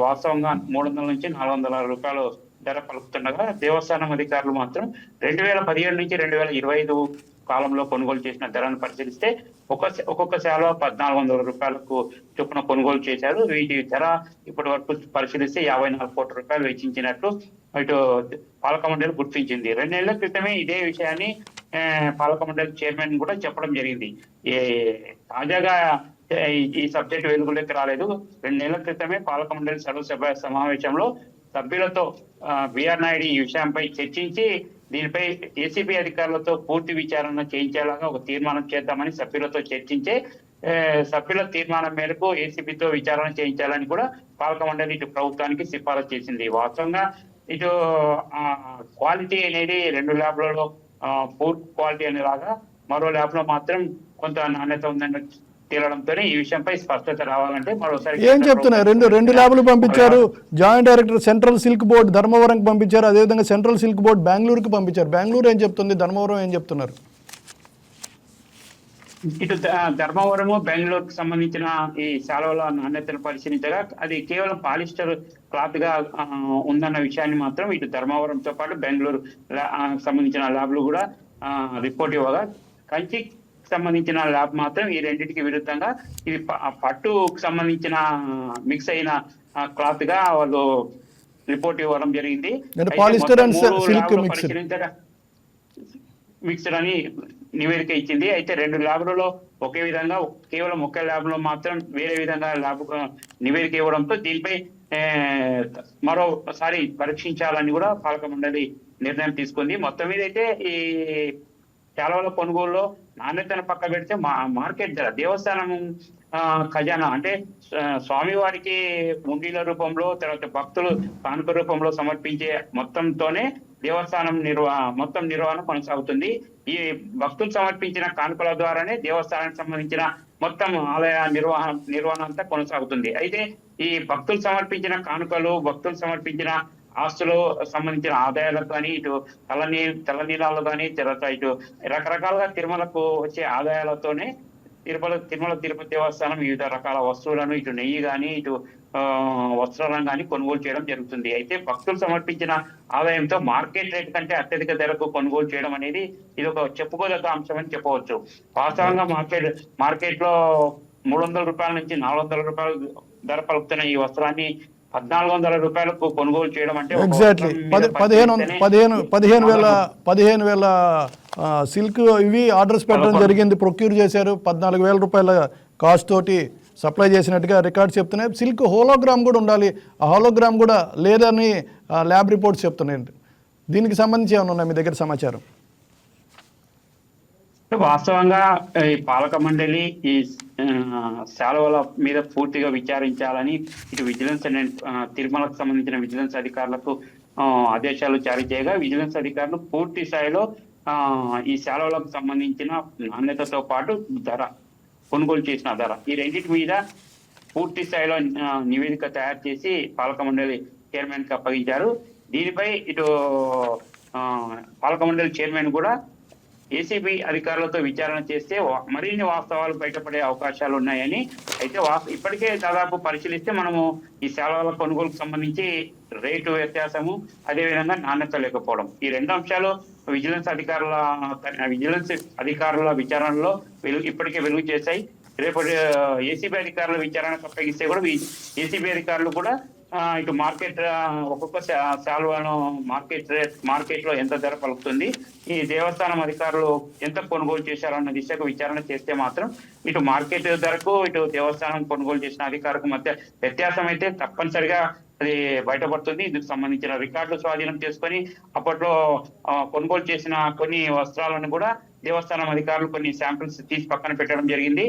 వాస్తవంగా 300 నుంచి 400 రూపాయలు ధర పలుకుతుండగా, దేవస్థానం అధికారులు మాత్రం 2017 నుంచి 2025 కాలంలో కొనుగోలు చేసిన ధరను పరిశీలిస్తే ఒక్కొక్క శాలువా 1400 రూపాయలకు చొప్పున కొనుగోలు చేశారు. వీటి ధర ఇప్పటి వరకు పరిశీలిస్తే 54 కోట్ల రూపాయలు వెచ్చించినట్లు ఇటు పాలక మండలి గుర్తించింది. 2 నెలల క్రితమే ఇదే విషయాన్ని పాలక మండలి చైర్మన్ కూడా చెప్పడం జరిగింది. తాజాగా ఈ సబ్జెక్ట్ వెలుగులోకి రాలేదు. 2 నెలల క్రితమే పాలక మండలి సర్వసభ్య సమావేశంలో సభ్యులతో బిఆర్ నాయుడు ఈ విషయంపై చర్చించి దీనిపై ఏసీబీ అధికారులతో పూర్తి విచారణ చేయించేలాగా ఒక తీర్మానం చేద్దామని సభ్యులతో చర్చించే సభ్యుల తీర్మానం మేరకు ఏసీబీతో విచారణ చేయించాలని కూడా పాలక మండలి ఇటు ప్రభుత్వానికి సిఫారసు చేసింది. వాస్తవంగా ఇటు క్వాలిటీ అనేది 2 ల్యాబ్లలో పూర్ క్వాలిటీ అనేలాగా, మరో ల్యాబ్ లో మాత్రం కొంత నాణ్యత ఉందని తేలడంతో ఈ విషయంపై స్పష్టత రావాలంటే మరోసారి ఏం చెప్తున్నారు? రెండు ల్యాబ్లు పంపించారు. Joint director central silk board ధర్మవరంకి పంపించారు, అదేవిధంగా సెంట్రల్ సిల్క్ బోర్డ్ బెంగళూరుకి పంపించారు. బెంగళూరు ఏం చెప్తుంది, ధర్మవరం ఏం చెప్తున్నారు? ఇటు ధర్మవరము బెంగళూరుకు సంబంధించిన ఈ శాలువల నాణ్యతను పరిశీలించగా అది కేవలం పాలిస్టర్ క్లాత్ గా ఉందన్న విషయాన్ని మాత్రం ఇటు ధర్మవరంతో పాటు బెంగళూరు సంబంధించిన ల్యాబ్లు కూడా రిపోర్ట్ ఇవ్వగా, కంచి సంబంధించిన ల్యాబ్ మాత్రం ఈ రెండింటికి విరుద్ధంగా ఇది పట్టుకు సంబంధించిన మిక్స్ అయిన క్లాత్ గా వాళ్ళు రిపోర్ట్ ఇవ్వడం జరిగింది. మిక్స్డ్ అని నివేదిక ఇచ్చింది. అయితే 2 ల్యాబ్లలో ఒకే విధంగా, కేవలం ఒకే ల్యాబ్ లో మాత్రం వేరే విధంగా ల్యాబ్ నివేదిక ఇవ్వడంతో దీనిపై మరోసారి పరీక్షించాలని కూడా పాలక మండలి నిర్ణయం తీసుకుంది. మొత్తం మీద అయితే ఈ శాలువల కొనుగోలులో నాణ్యతను పక్క పెడితే మార్కెట్ ధర, దేవస్థానం ఖజానా అంటే స్వామివారికి ముండీల రూపంలో, తర్వాత భక్తులు కానుక రూపంలో సమర్పించే మొత్తంతోనే దేవస్థానం మొత్తం నిర్వహణ కొనసాగుతుంది. ఈ భక్తులు సమర్పించిన కానుకల ద్వారానే దేవస్థానానికి సంబంధించిన మొత్తం ఆలయ నిర్వహణ అంతా కొనసాగుతుంది. అయితే ఈ భక్తులు సమర్పించిన కానుకలు, భక్తులు సమర్పించిన ఆస్తులు సంబంధించిన ఆదాయాలకు కానీ, ఇటు తలనీలాలు కానీ, తర్వాత ఇటు రకరకాలుగా తిరుమలకు వచ్చే ఆదాయాలతోనే తిరుమల తిరుపతి దేవస్థానం వివిధ రకాల వస్తువులను, ఇటు నెయ్యి కానీ, ఇటు వస్త్రాలను కానీ కొనుగోలు చేయడం జరుగుతుంది. అయితే భక్తులు సమర్పించిన ఆదాయంతో మార్కెట్ రేట్ కంటే అత్యధిక ధరకు కొనుగోలు చేయడం అనేది ఇది ఒక చెప్పుకోదగ్గ అంశం అని చెప్పవచ్చు. వాస్తవంగా మార్కెట్ లో 300 రూపాయల నుంచి 400 రూపాయలు ధర పలుకుతున్న ఈ వస్త్రాన్ని 1400 రూపాయలకు కొనుగోలు చేయడం అంటే ఎగ్జాక్ట్లీ 15,000 సిల్క్ ఇవి ఆర్డర్స్ పెట్టడం జరిగింది, ప్రొక్యూర్ చేశారు. 14,000 రూపాయల కాస్ట్ తోటి సప్లై చేసినట్టుగా రికార్డ్స్ చెప్తున్నాయి. సిల్క్ హోలోగ్రామ్ కూడా ఉండాలి, ఆ హోలోగ్రామ్ కూడా లేదని ల్యాబ్ రిపోర్ట్స్ చెప్తున్నాయి. దీనికి సంబంధించి ఏమైనా ఉన్నాయి మీ దగ్గర సమాచారం? వాస్తవంగా ఈ పాలక మండలి ఈ శాలువల మీద పూర్తిగా విచారించాలని ఇటు విజిలెన్స్ తిరుమలకు సంబంధించిన విజిలెన్స్ అధికారులకు ఆదేశాలు జారీ చేయగా, విజిలెన్స్ అధికారులు పూర్తి స్థాయిలో ఈ శాలువలకు సంబంధించిన నాణ్యతతో పాటు కొనుగోలు చేసిన ధర ఈ రెండింటి మీద పూర్తి స్థాయిలో నివేదిక తయారు చేసి పాలక మండలి చైర్మన్ కి అప్పగించారు. దీనిపై ఇటు పాలక మండలి చైర్మన్ కూడా ఏసీబీ అధికారులతో విచారణ చేస్తే మరిన్ని వాస్తవాలు బయటపడే అవకాశాలు ఉన్నాయని, అయితే ఇప్పటికే దాదాపు పరిశీలిస్తే మనము ఈ సేవల కొనుగోలుకు సంబంధించి రేటు వ్యత్యాసము, అదేవిధంగా నాణ్యత లేకపోవడం, ఈ రెండు అంశాలు విజిలెన్స్ అధికారుల విచారణలో ఇప్పటికే వెలుగు చేశాయి. రేపటి ఏసీబీ అధికారుల విచారణకు అప్పగిస్తే కూడా ఏసీబీ అధికారులు కూడా ఇటు ఒక్కొక్క శాలువాను మార్కెట్ లో ఎంత ధర పలుకుతుంది, ఈ దేవస్థానం అధికారులు ఎంత కొనుగోలు చేశారన్న దిశకు విచారణ చేస్తే మాత్రం ఇటు మార్కెట్ ధరకు, ఇటు దేవస్థానం కొనుగోలు చేసిన అధికారులకు మధ్య వ్యత్యాసం అయితే తప్పనిసరిగా అది బయటపడుతుంది. ఇందుకు సంబంధించిన రికార్డులు స్వాధీనం చేసుకొని అప్పట్లో కొనుగోలు చేసిన కొన్ని వస్త్రాలను కూడా దేవస్థానం అధికారులు కొన్ని శాంపిల్స్ తీసి పక్కన పెట్టడం జరిగింది.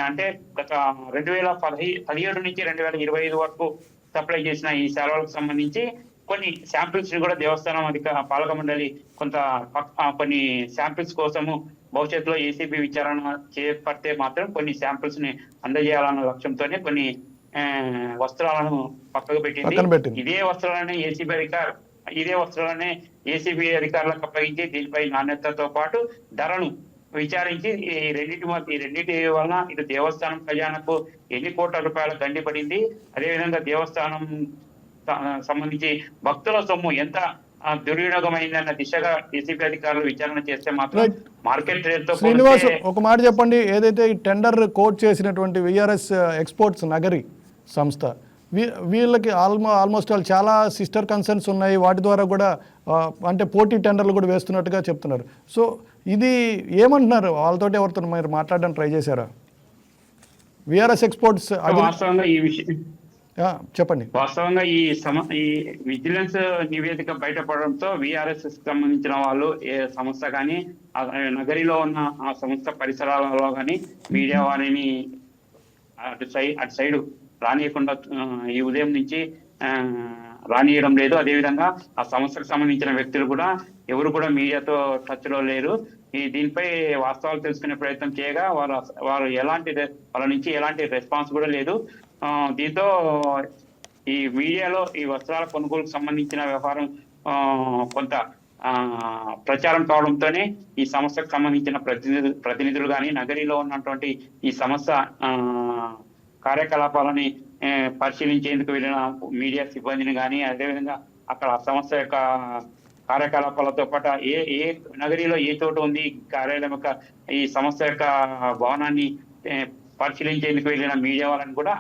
అంటే గత 2017 నుంచి 2025 వరకు సప్లై చేసిన ఈ సేవలకు సంబంధించి కొన్ని శాంపిల్స్ ని కూడా దేవస్థానం పాలక మండలి కొన్ని శాంపిల్స్ కోసము భవిష్యత్తులో ఏసీబీ విచారణ చేపడితే మాత్రం కొన్ని శాంపిల్స్ ని అందజేయాలన్న లక్ష్యంతోనే కొన్ని వస్త్రాలను పక్కకు పెట్టింది. ఇదే వస్త్రాలనే ఏసీబీ అధికారులకు అప్పగించి దీనిపై నాణ్యతతో పాటు ధరను విచారించి ఈ రెండింటి వలన ఇటు దేవస్థానం ఖజానాకు ఎన్ని కోట్ల రూపాయల గండి పడింది, అదేవిధంగా దేవస్థానం సంబంధించి భక్తుల సొమ్ము ఎంత దుర్వినియోగమైందన్న దిశగా ఏసీబీ అధికారులు విచారణ చేస్తే మాత్రం మార్కెట్ రేట్ తో. శ్రీనివాస్, ఒక మాట చెప్పండి, ఏదైతే ఈ టెండర్ కోట్ చేసినటువంటి విఆర్ఎస్ ఎక్స్పోర్ట్స్ నగరి సంస్థ, వీళ్ళకి ఆల్మోస్ట్ చాలా సిస్టర్ కన్సర్న్స్ ఉన్నాయి, వాటి ద్వారా కూడా అంటే పోటీ టెండర్లు కూడా వేస్తున్నట్టుగా చెప్తున్నారు. సో ఇది ఏమంటున్నారు? వాళ్ళతోటి ఎవరితో మీరు మాట్లాడడానికి ట్రై చేశారా? విఆర్ఎస్ ఎక్స్పోర్ట్స్ వాస్తవంగా ఈ విషయం చెప్పండి. వాస్తవంగా ఈ విజిలెన్స్ నివేదిక బయటపడడంతో విఆర్ఎస్ సంబంధించిన వాళ్ళు ఏ సంస్థ కానీ నగరిలో ఉన్న ఆ సంస్థ పరిసరాలలో కానీ మీడియా వారిని అటు సైడ్ రానియకుండా ఈ ఉదయం నుంచి రానియడం లేదు. అదేవిధంగా ఆ సంస్థకు సంబంధించిన వ్యక్తులు కూడా ఎవరు కూడా మీడియాతో టచ్ లో లేరు. దీనిపై వాస్తవాలు తెలుసుకునే ప్రయత్నం చేయగా వాళ్ళ నుంచి ఎలాంటి రెస్పాన్స్ కూడా లేదు. దీంతో ఈ మీడియాలో ఈ వస్త్రాల కొనుగోలుకు సంబంధించిన వ్యవహారం కొంత ప్రచారం కావడంతోనే ఈ సంస్థకు సంబంధించిన ప్రతినిధులు కానీ నగరిలో ఉన్నటువంటి ఈ సంస్థ కార్యకలాపాలని పరిశీలించేందుకు వెళ్ళిన మీడియా సిబ్బందిని కానీ, అదేవిధంగా అక్కడ సంస్థ యొక్క కార్యకలాపాలతో పాటు ఏ నగరిలో ఏ చోట ఉంది కార్యాలయం యొక్క ఈ సంస్థ యొక్క భవనాన్ని పరిశీలించేందుకు వెళ్ళిన మీడియా వాళ్ళని కూడా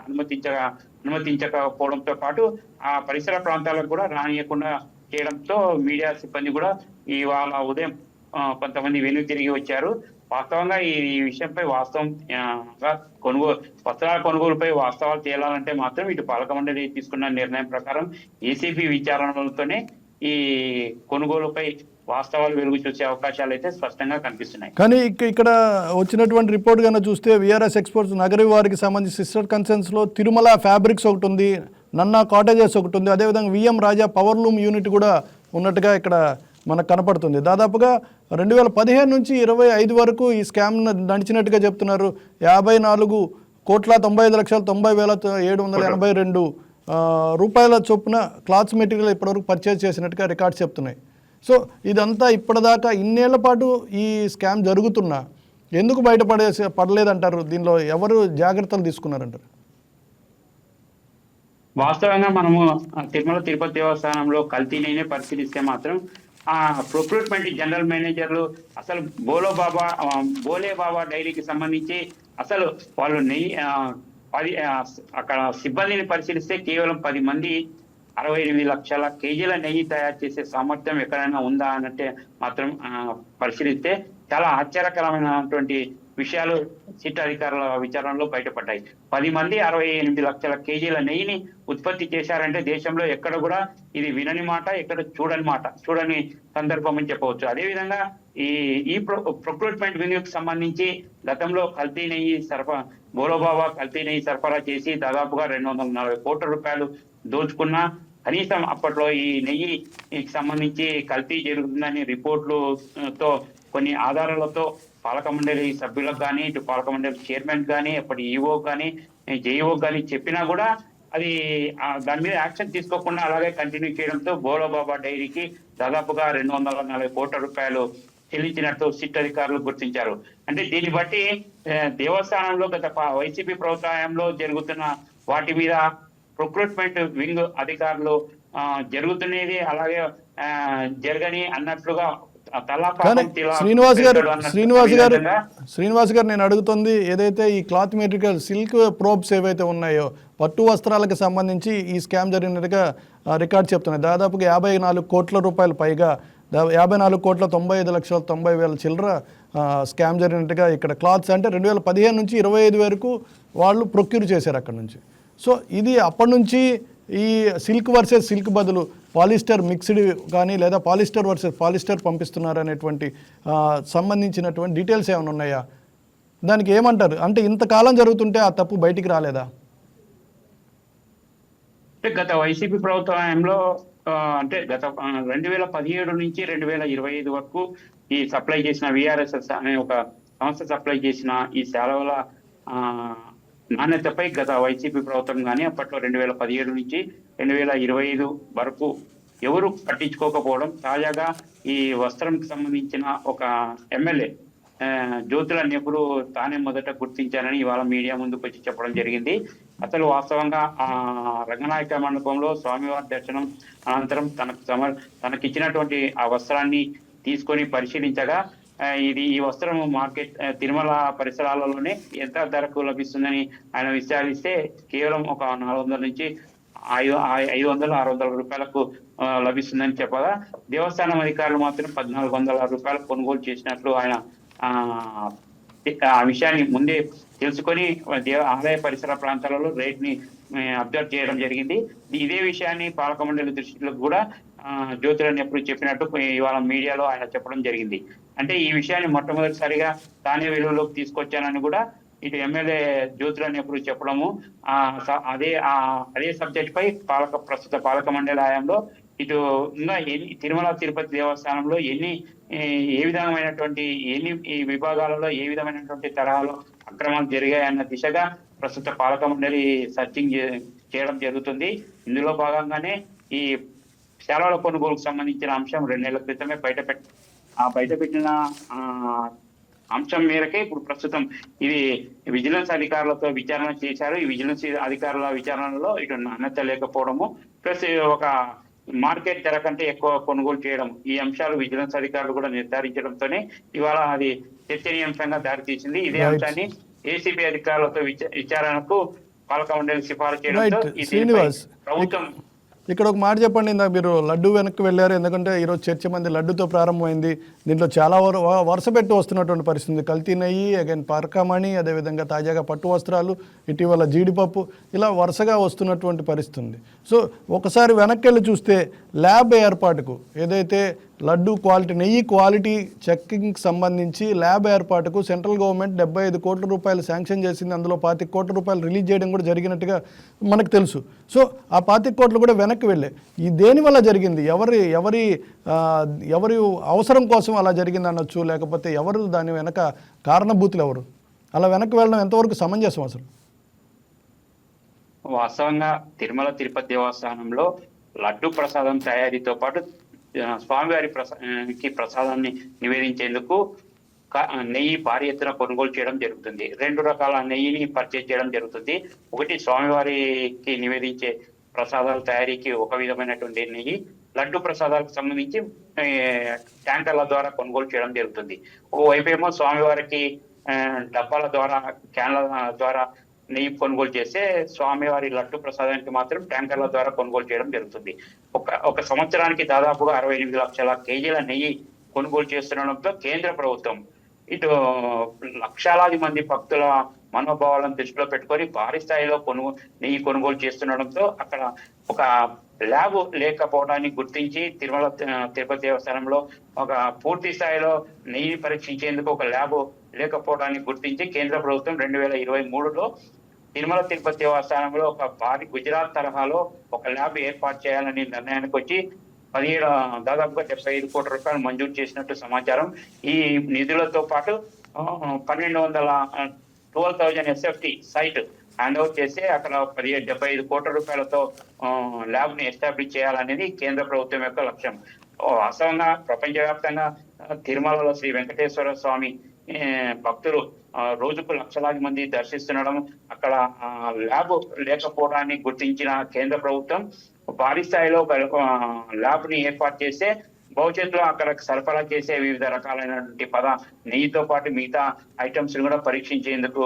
అనుమతించకపోవడంతో పాటు ఆ పరిసర ప్రాంతాలకు కూడా రానియకుండా చేయడంతో మీడియా సిబ్బంది కూడా ఇవాళ ఉదయం కొంతమంది వెనుక తిరిగి వచ్చారు. వాస్తవంగా ఈ విషయంపై వస్త్రాల కొనుగోలుపై వాస్తవాలు తేలాలంటే మాత్రం ఇటు పాలక మండలి తీసుకున్న నిర్ణయం ప్రకారం ఏసీబీ విచారణలతోనే ఈ కొనుగోలుపై వాస్తవాలు వెలుగు చూసే అవకాశాలు అయితే స్పష్టంగా కనిపిస్తున్నాయి. కానీ ఇక్కడ వచ్చినటువంటి రిపోర్ట్ కన్నా చూస్తే విఆర్ఎస్ ఎక్స్పోర్ట్స్ నగరి వారికి సంబంధించి సిస్టర్ కన్సర్న్స్ లో తిరుమల ఫ్యాబ్రిక్స్ ఒకటి ఉంది, నన్నా కాటేజెస్ ఒకటి ఉంది, అదేవిధంగా విఎం రాజా పవర్లూమ్ యూనిట్ కూడా ఉన్నట్టుగా ఇక్కడ మనకు కనపడుతుంది. దాదాపుగా 2015 నుంచి 2025 వరకు ఈ స్కామ్ నడిచినట్టుగా చెప్తున్నారు. 54,95,90,782 రూపాయల చొప్పున క్లాత్స్ మెటీరియల్ ఇప్పటివరకు పర్చేజ్ చేసినట్టుగా రికార్డ్స్ చెప్తున్నాయి. సో ఇదంతా ఇప్పటిదాకా ఇన్నేళ్ల పాటు ఈ స్కామ్ జరుగుతున్నా ఎందుకు పడలేదంటారు? దీనిలో ఎవరు జాగ్రత్తలు తీసుకున్నారంటారు? వాస్తవంగా మనము తిరుమల తిరుపతి దేవస్థానంలో కల్తీనే పరిశీలిస్తే మాత్రం ఆ ప్రొక్రూట్మెంట్ జనరల్ మేనేజర్లు అసలు బోలే బాబా డైరీకి సంబంధించి అసలు వాళ్ళు అక్కడ సిబ్బందిని పరిశీలిస్తే కేవలం 10 మంది 68 లక్షల కేజీల నెయ్యి తయారు చేసే సామర్థ్యం ఎక్కడైనా ఉందా అన్నట్టే మాత్రం పరిశీలిస్తే చాలా ఆశ్చర్యకరమైనటువంటి విషయాలు సిట్ అధికారుల విచారణలో బయటపడ్డాయి. 10 మంది 68 లక్షల కేజీల నెయ్యిని ఉత్పత్తి చేశారంటే దేశంలో ఎక్కడ కూడా ఇది వినని మాట, ఎక్కడ చూడని సందర్భం అని చెప్పవచ్చు. అదేవిధంగా ఈ ప్రొక్రూట్మెంట్ వినియోగకు సంబంధించి గతంలో కల్తీ నెయ్యి బోలోబాబా కల్తీ నెయ్యి సరఫరా చేసి దాదాపుగా 240 కోట్ల రూపాయలు దోచుకున్నా కనీసం అప్పట్లో ఈ నెయ్యికి సంబంధించి కల్తీ జరుగుతుందని రిపోర్ట్లతో కొన్ని ఆధారాలతో పాలక మండలి సభ్యులకు కానీ, ఇటు పాలక మండలి చైర్మన్ కానీ, అప్పటి ఈఓ కానీ, జేఈఓ కానీ చెప్పినా కూడా అది దాని మీద యాక్షన్ తీసుకోకుండా అలాగే కంటిన్యూ చేయడంతో బోలోబాబా డైరీకి దాదాపుగా 240 కోట్ల రూపాయలు చెల్లించినట్టు సిట్ అధికారులు గుర్తించారు. అంటే దీన్ని బట్టి దేవస్థానంలో గత వైసీపీ ప్రభుత్వంలో జరుగుతున్న వాటి మీద ప్రొక్రూట్మెంట్ వింగ్ అధికారులు జరుగుతున్నది అలాగే జరగని అన్నట్లుగా శ్రీనివాస్ గారు నేను అడుగుతుంది ఏదైతే ఈ క్లాత్ మెటీరియల్ సిల్క్ ప్రోబ్స్ ఏవైతే ఉన్నాయో పట్టు వస్త్రాలకు సంబంధించి ఈ స్కామ్ జరిగినట్టుగా రికార్డ్ చెప్తున్నాయి. దాదాపుగా 54 కోట్ల రూపాయలు పైగా 54,95,90,000 చిల్లర స్కామ్ జరిగినట్టుగా ఇక్కడ క్లాత్స్ అంటే 2015 నుంచి 25 వరకు వాళ్ళు ప్రొక్యూర్ చేశారు అక్కడ నుంచి. సో ఇది అప్పటి నుంచి ఈ సిల్క్ వర్సెస్ సిల్క్ బదులు పాలిస్టర్ మిక్స్డ్ కానీ లేదా పాలిస్టర్ వర్సెస్ పాలిస్టర్ పంపిస్తున్నారు అనేటువంటి సంబంధించినటువంటి డీటెయిల్స్ ఏమైనా ఉన్నాయా? దానికి ఏమంటారు? అంటే ఇంతకాలం జరుగుతుంటే ఆ తప్పు బయటికి రాలేదా? గత వైసీపీ ప్రభుత్వంలో అంటే గత 2017 నుంచి 2025 వరకు ఈ సప్లై చేసిన విఆర్ఎస్ఎస్ అనే ఒక సంస్థ సప్లై చేసిన ఈ సేవల నాణ్యతపై గత వైసీపీ ప్రభుత్వం కానీ అప్పట్లో 2017 నుంచి 2025 వరకు ఎవరు పట్టించుకోకపోవడం, తాజాగా ఈ వస్త్రంకి సంబంధించిన ఒక ఎమ్మెల్యే జ్యోతుల నెహ్రూ తానే మొదట గుర్తించానని ఇవాళ మీడియా ముందుకు వచ్చి చెప్పడం జరిగింది. అసలు వాస్తవంగా ఆ రంగనాయక మండపంలో స్వామివారి దర్శనం అనంతరం తనకిచ్చినటువంటి ఆ వస్త్రాన్ని తీసుకొని పరిశీలించగా ఈ వస్త్రం మార్కెట్ తిరుమల పరిసరాలలోనే ఎంత ధరకు లభిస్తుందని ఆయన విచారిస్తే కేవలం ఒక 400 నుంచి 500-600 రూపాయలకు లభిస్తుందని చెప్పగా దేవస్థానం అధికారులు మాత్రం 1,400 రూపాయలకు కొనుగోలు చేసినట్లు ఆయన ఆ విషయాన్ని ముందే తెలుసుకొని ఆలయ పరిసర ప్రాంతాలలో రేట్ ని అబ్జర్వ్ చేయడం జరిగింది. ఇదే విషయాన్ని పాలక మండలి దృష్టిలో కూడా జ్యోతిరాణి ఎప్పుడు చెప్పినట్టు ఇవాళ మీడియాలో ఆయన చెప్పడం జరిగింది. అంటే ఈ విషయాన్ని మొట్టమొదటిసారిగా తానే వెలుగులోకి తీసుకొచ్చానని కూడా ఇటు ఎమ్మెల్యే జ్యోతిరాణి ఎప్పుడు చెప్పడము, అదే సబ్జెక్ట్ పై ప్రస్తుత పాలక మండలి హయాంలో ఇటు ఇంకా తిరుమల తిరుపతి దేవస్థానంలో ఏ విధమైనటువంటి ఈ విభాగాలలో ఏ విధమైనటువంటి తరహాలో అక్రమాలు జరిగాయన్న దిశగా ప్రస్తుత పాలక మండలి సర్చింగ్ చేయడం జరుగుతుంది. ఇందులో భాగంగానే ఈ సేవల కొనుగోలుకు సంబంధించిన అంశం 2 నెలల క్రితమే బయటపెట్టిన అంశం మేరకే ఇప్పుడు ప్రస్తుతం ఇది విజిలెన్స్ అధికారులతో విచారణ చేశారు. ఈ విజిలెన్స్ అధికారుల విచారణలో ఇటు నాణ్యత లేకపోవడము ప్లస్ ఒక మార్కెట్ ధర కంటే ఎక్కువ కొనుగోలు చేయడం, ఈ అంశాలు విజిలెన్స్ అధికారులు కూడా నిర్ధారించడంతోనే ఇవాళ అది చర్చనీయాంశంగా దారితీసింది. ఇదే అంశాన్ని ఏసీబీ అధికారులతో విచారణకు పాలక మండలి సిఫారసు చేయడంతో ప్రభుత్వం. ఇక్కడ ఒక మాట చెప్పండి, ఇందాక మీరు లడ్డు వెనక్కి వెళ్ళారు, ఎందుకంటే ఈరోజు చర్చ మంది లడ్డుతో ప్రారంభమైంది. దీంట్లో చాలా వరుస పెట్టి వస్తున్నటువంటి పరిస్థితి, కల్తీ నెయ్యి, అగైన్ పార్కామణి, అదేవిధంగా తాజాగా పట్టు వస్త్రాలు, ఇటీవల జీడిపప్పు, ఇలా వరుసగా వస్తున్నటువంటి పరిస్థితి. సో ఒకసారి వెనక్కి వెళ్ళి చూస్తే ల్యాబ్ ఏర్పాటుకు ఏదైతే లడ్డు క్వాలిటీ నెయ్యి క్వాలిటీ చెక్కింగ్కి సంబంధించి ల్యాబ్ ఏర్పాటుకు సెంట్రల్ గవర్నమెంట్ 75 కోట్ల రూపాయలు శాంక్షన్ చేసింది. అందులో 25 కోట్ల రూపాయలు రిలీజ్ చేయడం కూడా జరిగినట్టుగా మనకు తెలుసు. సో ఆ 25 కోట్లు కూడా వెనక్కి వెళ్ళే ఈ దేనివల్ల జరిగింది, ఎవరి అవసరం కోసం అలా జరిగింది అనొచ్చు, లేకపోతే ఎవరు దాని వెనక కారణభూతులు ఎవరు, అలా వెనక్కి వెళ్ళడం ఎంతవరకు సమంజసం అసలు? వాస్తవంగా తిరుమల తిరుపతి దేవస్థానంలో లడ్డు ప్రసాదం తయారీతో పాటు స్వామివారి ప్రసాదాన్ని నివేదించేందుకు నెయ్యి భారీ ఎత్తున కొనుగోలు చేయడం జరుగుతుంది. 2 రకాల నెయ్యిని పర్చేజ్ చేయడం జరుగుతుంది. ఒకటి స్వామివారికి నివేదించే ప్రసాదాల తయారీకి ఒక విధమైనటువంటి నెయ్యి, లడ్డు ప్రసాదాలకు సంబంధించి ట్యాంకర్ల ద్వారా కొనుగోలు చేయడం జరుగుతుంది. ఓవైపు ఏమో స్వామివారికి డబ్బాల ద్వారా, క్యాన్ల ద్వారా నెయ్యి కొనుగోలు చేస్తే, స్వామివారి లడ్డు ప్రసాదానికి మాత్రం ట్యాంకర్ల ద్వారా కొనుగోలు చేయడం జరుగుతుంది. ఒక సంవత్సరానికి దాదాపుగా 68 లక్షల కేజీల నెయ్యి కొనుగోలు చేస్తుండడంతో కేంద్ర ప్రభుత్వం ఇటు లక్షలాది మంది భక్తుల మనోభావాలను దృష్టిలో పెట్టుకొని భారీ స్థాయిలో నెయ్యి కొనుగోలు చేస్తుండడంతో అక్కడ ఒక ల్యాబ్ లేకపోవడాన్ని గుర్తించి తిరుమల తిరుపతి దేవస్థానంలో ఒక పూర్తి స్థాయిలో నెయ్యి పరీక్షించేందుకు ఒక ల్యాబ్ లేకపోవడాన్ని గుర్తించి కేంద్ర ప్రభుత్వం 2023లో తిరుమల తిరుపతి దేవస్థానంలో ఒక భారీ గుజరాత్ తరహాలో ఒక ల్యాబ్ ఏర్పాటు చేయాలని నిర్ణయానికి వచ్చి దాదాపుగా 75 కోట్ల రూపాయలు మంజూరు చేసినట్టు సమాచారం. ఈ నిధులతో పాటు 12,000 SFT సైట్ హ్యాండ్ ఓవర్ చేసి అక్కడ 75 కోట్ల రూపాయలతో ల్యాబ్ ని ఎస్టాబ్లిష్ చేయాలనేది కేంద్ర ప్రభుత్వం యొక్క లక్ష్యం. వాస్తవంగా ప్రపంచవ్యాప్తంగా తిరుమలలో శ్రీ వెంకటేశ్వర స్వామి భక్తులు రోజుకు లక్షలాది మంది దర్శిస్తుండడం, అక్కడ ల్యాబ్ లేకపోవడాన్ని గుర్తించిన కేంద్ర ప్రభుత్వం భారీ స్థాయిలో ల్యాబ్ ని ఏర్పాటు చేస్తే భవిష్యత్తులో అక్కడ సరఫరా చేసే వివిధ రకాలైనటువంటి నెయ్యితో పాటు మిగతా ఐటమ్స్ కూడా పరీక్షించేందుకు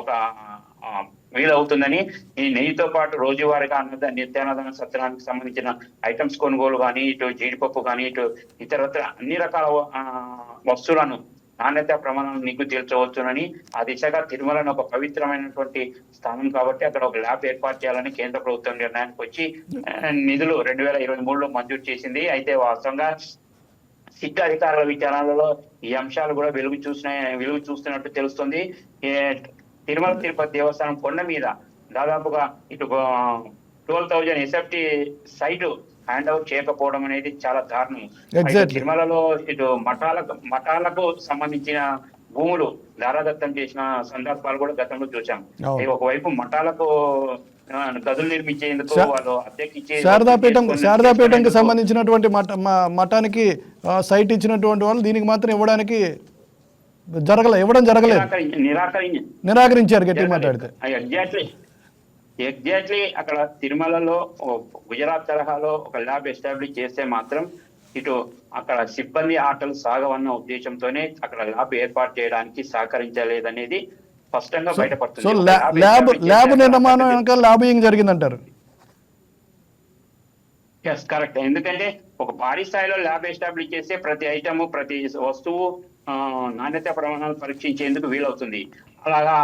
ఒక వీలవుతుందని, ఈ నెయ్యితో పాటు రోజువారీగా నిత్యాన్నదాన సత్రానికి సంబంధించిన ఐటమ్స్ కొనుగోలు కానీ, ఇటు జీడిపప్పు కానీ, ఇటు ఇతరత్ర అన్ని రకాల వస్తువులను నాణ్యత ప్రమాణాలను నిగ్గు తీర్చవచ్చునని, ఆ దిశగా తిరుమలను ఒక పవిత్రమైనటువంటి స్థానం కాబట్టి అక్కడ ఒక ల్యాబ్ ఏర్పాటు చేయాలని కేంద్ర ప్రభుత్వం నిర్ణయానికి వచ్చి నిధులు 2023లో మంజూరు చేసింది. అయితే వాస్తవంగా సిట్ అధికారుల విచారణలో ఈ అంశాలు కూడా వెలుగు చూస్తున్నట్టు తెలుస్తుంది. తిరుమల తిరుపతి దేవస్థానం కొండ మీద దాదాపుగా ఇటు 12,000 SFT సైటు హ్యాండ్ ఓవర్ చేయకపోవడం అనేది చాలా దారుణం. తిరుమలలో ఇటు మఠాలకు సంబంధించిన భూములు దారాదత్తం చేసిన సందర్భాలు కూడా గతంలో చూసాం. ఒకవైపు మఠాలకు గదులు నిర్మించేందుకు వాళ్ళు అద్దెకిచ్చే శారదాపీఠంకి సంబంధించినటువంటి మఠానికి సైట్ ఇచ్చినటువంటి వాళ్ళు దీనికి మాత్రం ఇవ్వడం జరగలేదు, నిరాకరించారు గట్టిగా మాట్లాడితే. ఎగ్జాక్ట్లీ అక్కడ తిరుమలలో గుజరాత్ తరహాలో ఒక ల్యాబ్ ఎస్టాబ్లిష్ చేస్తే మాత్రం ఇటు అక్కడ సిబ్బంది ఆటలు సాగవన్న ఉద్దేశంతోనే అక్కడ ల్యాబ్ ఏర్పాటు చేయడానికి సహకరించలేదనేది స్పష్టంగా బయటపడుతుంది. సో ల్యాబ్ నిర్మాణం లాబింగ్ జరిగిందంటారు? Yes, correct. ఎందుకంటే ఒక భారీ స్థాయిలో ల్యాబ్ ఎస్టాబ్లిష్ చేస్తే ప్రతి ఐటమ్, ప్రతి వస్తువు నాణ్యత ప్రమాణాలు పరీక్షించేందుకు వీలవుతుంది. అలాగా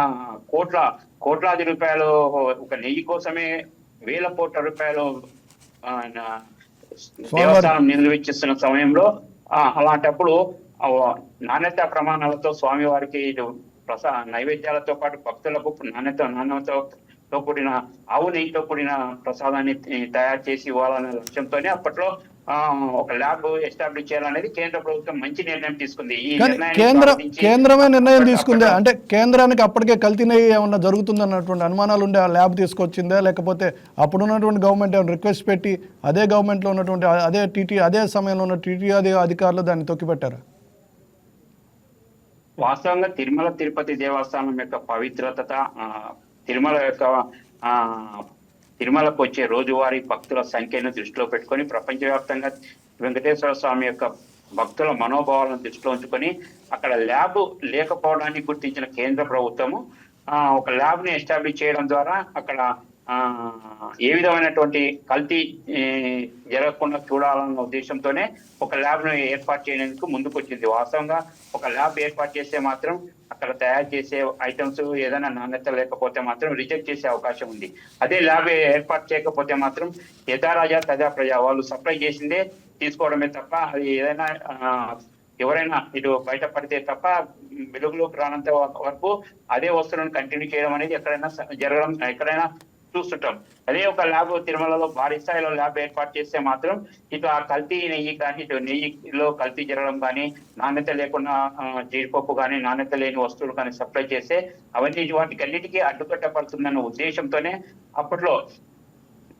కోట్లాది రూపాయలు ఒక నెయ్యి కోసమే 1,000 కోట్ల రూపాయలు దేవస్థానం నిధులు వెచ్చిస్తున్న సమయంలో అలాంటప్పుడు నాణ్యత ప్రమాణాలతో స్వామివారికి నైవేద్యాలతో పాటు భక్తులకు నాణ్యతతో కూడిన ఆవు నెయ్యితో కూడిన ప్రసాదాన్ని తయారు చేసి ఇవ్వాలనే లక్ష్యంతోనే అప్పట్లో ఒక ల్యాబ్ ఎస్టాబ్లిష్ చేయాలనేది కేంద్ర ప్రభుత్వం మంచి నిర్ణయం తీసుకుంది. ఈ కేంద్రమే నిర్ణయం తీసుకుంది అంటే కేంద్రానికి అప్పటికే కల్తీ నెయ్యి ఏమన్నా జరుగుతుందన్నటువంటి అనుమానాలు ఉండే ఆ ల్యాబ్ తీసుకొచ్చిందా, లేకపోతే అప్పుడున్నటువంటి గవర్నమెంట్ ఏమైనా రిక్వెస్ట్ పెట్టి అదే గవర్నమెంట్లో ఉన్నటువంటి అదే సమయంలో ఉన్న టీటీ అధికారులు దాన్ని తొక్కిపెట్టారా? వాస్తవంగా తిరుమల తిరుపతి దేవస్థానం యొక్క పవిత్రత, తిరుమలకు వచ్చే రోజువారీ భక్తుల సంఖ్యను దృష్టిలో పెట్టుకొని ప్రపంచవ్యాప్తంగా వెంకటేశ్వర స్వామి యొక్క భక్తుల మనోభావాలను దృష్టిలో ఉంచుకొని అక్కడ ల్యాబ్ లేకపోవడాన్ని గుర్తించిన కేంద్ర ప్రభుత్వము ఒక ల్యాబ్ ని ఎస్టాబ్లిష్ చేయడం ద్వారా అక్కడ ఏ విధమైనటువంటి కల్తీ జరగకుండా చూడాలన్న ఉద్దేశంతోనే ఒక ల్యాబ్ ను ఏర్పాటు చేయడానికి ముందుకు వచ్చింది. వాస్తవంగా ఒక ల్యాబ్ ఏర్పాటు చేస్తే మాత్రం అక్కడ తయారు చేసే ఐటమ్స్ ఏదైనా నాణ్యత లేకపోతే మాత్రం రిజెక్ట్ చేసే అవకాశం ఉంది. అదే ల్యాబ్ ఏర్పాటు చేయకపోతే మాత్రం యథారాజా తథా ప్రజా, వాళ్ళు సప్లై చేసిందే తీసుకోవడమే తప్ప అది ఏదైనా ఎవరైనా ఇటు బయటపడితే తప్ప వెలుగులోకి రానంత వరకు అదే వస్తువులను కంటిన్యూ చేయడం అనేది ఎక్కడైనా చూస్తుంటాం. అదే ఒక ల్యాబ్ తిరుమలలో భారీ స్థాయిలో ల్యాబ్ ఏర్పాటు చేస్తే మాత్రం ఇటు ఆ కల్తీ నెయ్యి కానీ, ఇటు నెయ్యిలో కల్తీ జరగడం కానీ, నాణ్యత లేకుండా జీడిపప్పు కానీ, నాణ్యత లేని వస్తువులు కానీ సప్లై చేస్తే వాటికన్నిటికీ అడ్డుకట్టపడుతుందన్న ఉద్దేశంతోనే అప్పట్లో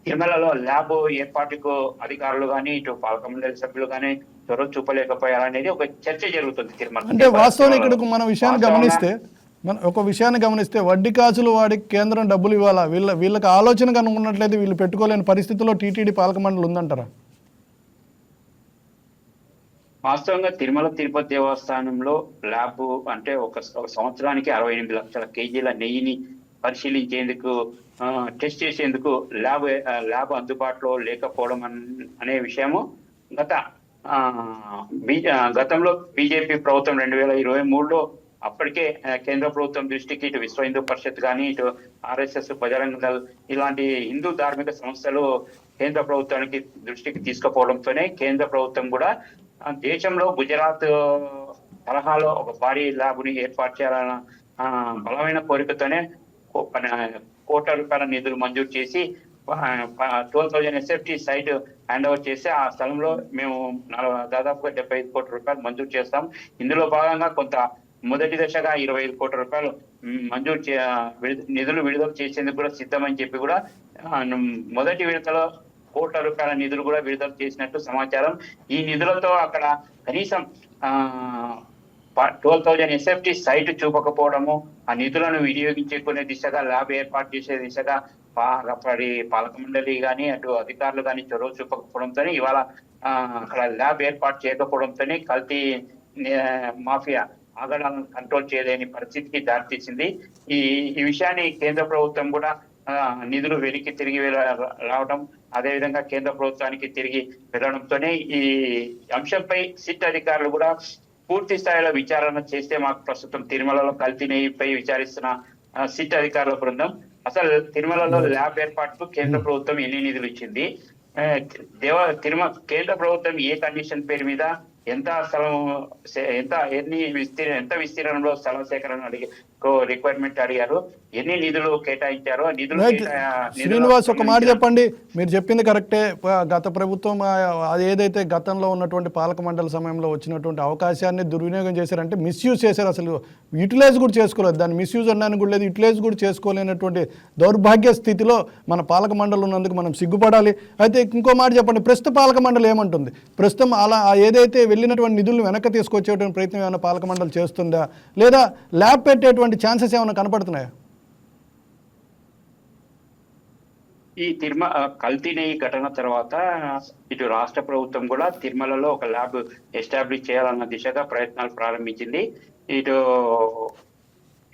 తిరుమలలో ల్యాబ్ ఏర్పాటుకు అధికారులు కానీ, ఇటు పాలక మండలి సభ్యులు కానీ చొరవ చూపలేకపోయారనేది ఒక చర్చ జరుగుతుంది తిరుమల. అంటే వాస్తవానికి ఇక్కడ మన విషయాన్ని గమనిస్తే వడ్డీ కాసులు వాడికి కేంద్రం డబ్బులు ఇవ్వాలా, వీళ్ళకి ఆలోచన కనుక్కున్నట్లయితే వీళ్ళు పెట్టుకోలేని పరిస్థితిలో టీటీడీ పాలక మండలి ఉందంటారా? వాస్తవంగా తిరుమల తిరుపతి దేవస్థానంలో ల్యాబ్ అంటే ఒక సంవత్సరానికి 68 లక్షల కేజీల నెయ్యిని పరిశీలించేందుకు, టెస్ట్ చేసేందుకు ల్యాబ్ అందుబాటులో లేకపోవడం అనే విషయము గతంలో బీజేపీ ప్రభుత్వం 2023లో అప్పటికే కేంద్ర ప్రభుత్వం దృష్టికి ఇటు విశ్వ హిందూ పరిషత్ కానీ, ఇటు RSS బజరంగ దళ్ ఇలాంటి హిందూ ధార్మిక సంస్థలు కేంద్ర ప్రభుత్వానికి దృష్టికి తీసుకుపోవడంతోనే కేంద్ర ప్రభుత్వం కూడా దేశంలో గుజరాత్ తరహాలో ఒక భారీ ల్యాబ్ని ఏర్పాటు చేయాలన్న బలమైన కోరికతోనే కోట్ల రూపాయల నిధులు మంజూరు చేసి 12,000 SFT సైట్ హ్యాండ్ ఓవర్ చేసి ఆ స్థలంలో మేము దాదాపుగా 75 కోట్ల రూపాయలు మంజూరు చేస్తాం. ఇందులో భాగంగా కొంత మొదటి దశగా 25 కోట్ల రూపాయలు మంజూరు నిధులు విడుదల చేసేందుకు కూడా సిద్ధమని చెప్పి కూడా మొదటి విడతలో కోట్ల రూపాయల నిధులు కూడా విడుదల చేసినట్టు సమాచారం. ఈ నిధులతో అక్కడ కనీసం 12,000 SFT సైట్ చూపకపోవడము, ఆ నిధులను వినియోగించుకునే దిశగా ల్యాబ్ ఏర్పాటు చేసే దిశగా పాలక మండలి కానీ, అటు అధికారులు కానీ చొరవ చూపకపోవడంతో ఇవాళ అక్కడ ల్యాబ్ ఏర్పాటు చేయకపోవడంతోనే కల్తీ మాఫియా ఆగడాలను కంట్రోల్ చేయలేని పరిస్థితికి దారితీసింది. ఈ విషయాన్ని కేంద్ర ప్రభుత్వం కూడా నిధులు వెనక్కి తిరిగి రావడం, అదేవిధంగా కేంద్ర ప్రభుత్వానికి తిరిగి వెళ్ళడంతోనే ఈ అంశంపై సిట్ అధికారులు కూడా పూర్తి స్థాయిలో విచారణ చేస్తే మాకు ప్రస్తుతం తిరుమలలో కల్తీ నెయ్యిపై విచారిస్తున్న సిట్ అధికారుల బృందం అసలు తిరుమలలో ల్యాబ్ ఏర్పాటుకు కేంద్ర ప్రభుత్వం ఎన్ని నిధులు ఇచ్చింది, కేంద్ర ప్రభుత్వం ఏ కండిషన్ పేరు మీద ఎంత విస్తీర్ణంలో స్థల సేకరణ రిక్వైర్మెంట్ అడిగారు, ఎన్ని నిధులు కేటాయించారు, శ్రీనివాస్ ఒక మాట చెప్పండి. మీరు చెప్పింది కరెక్టే. గత ప్రభుత్వం ఏదైతే గతంలో ఉన్నటువంటి పాలక మండలి సమయంలో వచ్చినటువంటి అవకాశాన్ని దుర్వినియోగం చేశారంటే మిస్యూజ్ చేశారు. అసలు యూటిలైజ్ కూడా చేసుకోలేదు. దాన్ని మిస్యూజ్ అనడానికి కూడా లేదు, యూటిలైజ్ కూడా చేసుకోలేనటువంటి దౌర్భాగ్య స్థితిలో మన పాలక మండలి ఉన్నందుకు మనం సిగ్గుపడాలి. అయితే ఇంకో మాట చెప్పండి, ప్రస్తుత పాలక మండలి ఏమంటుంది? ప్రస్తుతం అలా ఏదైతే వెళ్ళినటువంటి నిధులను వెనక్కి తీసుకొచ్చేటువంటి ప్రయత్నం ఏమైనా పాలక మండలి చేస్తుందా, లేదా ల్యాబ్ పెట్టేటువంటి ఛాన్సెస్ ఏమైనా కనపడుతున్నాయా? ఈ కల్తీ నెయ్యి ఘటన తర్వాత ఇటు రాష్ట్ర ప్రభుత్వం కూడా తిరుమలలో ఒక ల్యాబ్ ఎస్టాబ్లిష్ చేయాలన్న దిశగా ప్రయత్నాలు ప్రారంభించింది. ఇటు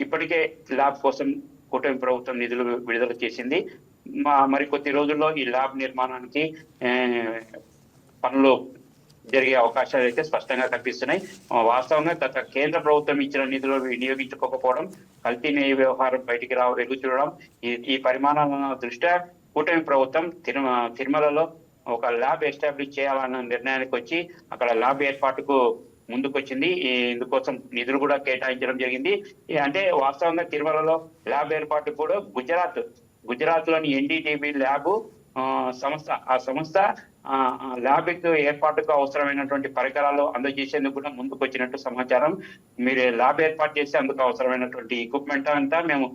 ఇప్పటికే ల్యాబ్ కోసం కూటమి ప్రభుత్వం నిధులు విడుదల చేసింది. మరికొద్ది రోజుల్లో ఈ ల్యాబ్ నిర్మాణానికి పనులు జరిగే అవకాశాలు అయితే స్పష్టంగా కనిపిస్తున్నాయి. వాస్తవంగా గత కేంద్ర ప్రభుత్వం ఇచ్చిన నిధులు వినియోగించుకోకపోవడం, కల్తీ నెయ్యి వ్యవహారం బయటికి వెలుగు చూడడం, ఈ పరిమాణాల దృష్ట్యా కూటమి ప్రభుత్వం తిరుమలలో ఒక ల్యాబ్ ఎస్టాబ్లిష్ చేయాలన్న నిర్ణయానికి వచ్చి అక్కడ ల్యాబ్ ఏర్పాటుకు ముందుకొచ్చింది. ఇందుకోసం నిధులు కూడా కేటాయించడం జరిగింది. అంటే వాస్తవంగా తిరుమలలో ల్యాబ్ ఏర్పాటు కూడా గుజరాత్ లోని NDTV ల్యాబ్ సంస్థ ల్యాబ్ ఏర్పాటుకు అవసరమైనటువంటి పరికరాలు అందజేసేందుకు కూడా ముందుకు వచ్చినట్టు సమాచారం. మీరు ల్యాబ్ ఏర్పాటు చేసి అందుకు అవసరమైనటువంటి ఎక్విప్మెంట్ అంతా మేము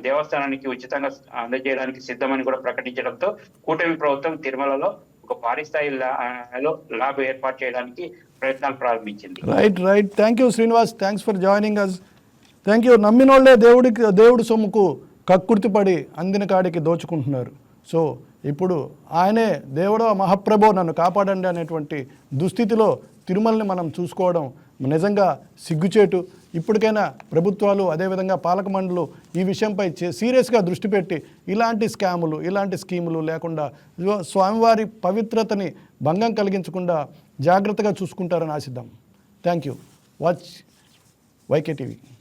దేవస్థానానికి ఉచితంగా అందజేయడానికి సిద్ధమని కూడా ప్రకటించడంతో కూటమి ప్రభుత్వం తిరుమలలో ఒక భారీ స్థాయిలో ల్యాబ్ ఏర్పాటు చేయడానికి ప్రయత్నాలు ప్రారంభించింది. Right thank you Srinivas, thanks for joining us. Thank you. నమ్మినోళ్లే దేవుడి సొమ్ముకు కక్కుర్తిపడి అందిన కాడికి దోచుకుంటున్నారు. సో ఇప్పుడు ఆయనే దేవుడో మహాప్రభో నన్ను కాపాడండి అనేటువంటి దుస్థితిలో తిరుమలని మనం చూసుకోవడం నిజంగా సిగ్గుచేటు. ఇప్పటికైనా ప్రభుత్వాలు అదేవిధంగా పాలక మండలు ఈ విషయంపై సీరియస్గా దృష్టి పెట్టి ఇలాంటి స్కాములు, ఇలాంటి స్కీములు లేకుండా స్వామివారి పవిత్రతని భంగం కలిగించకుండా జాగ్రత్తగా చూసుకుంటారని ఆశిద్దాం. Thank you. Watch YK TV.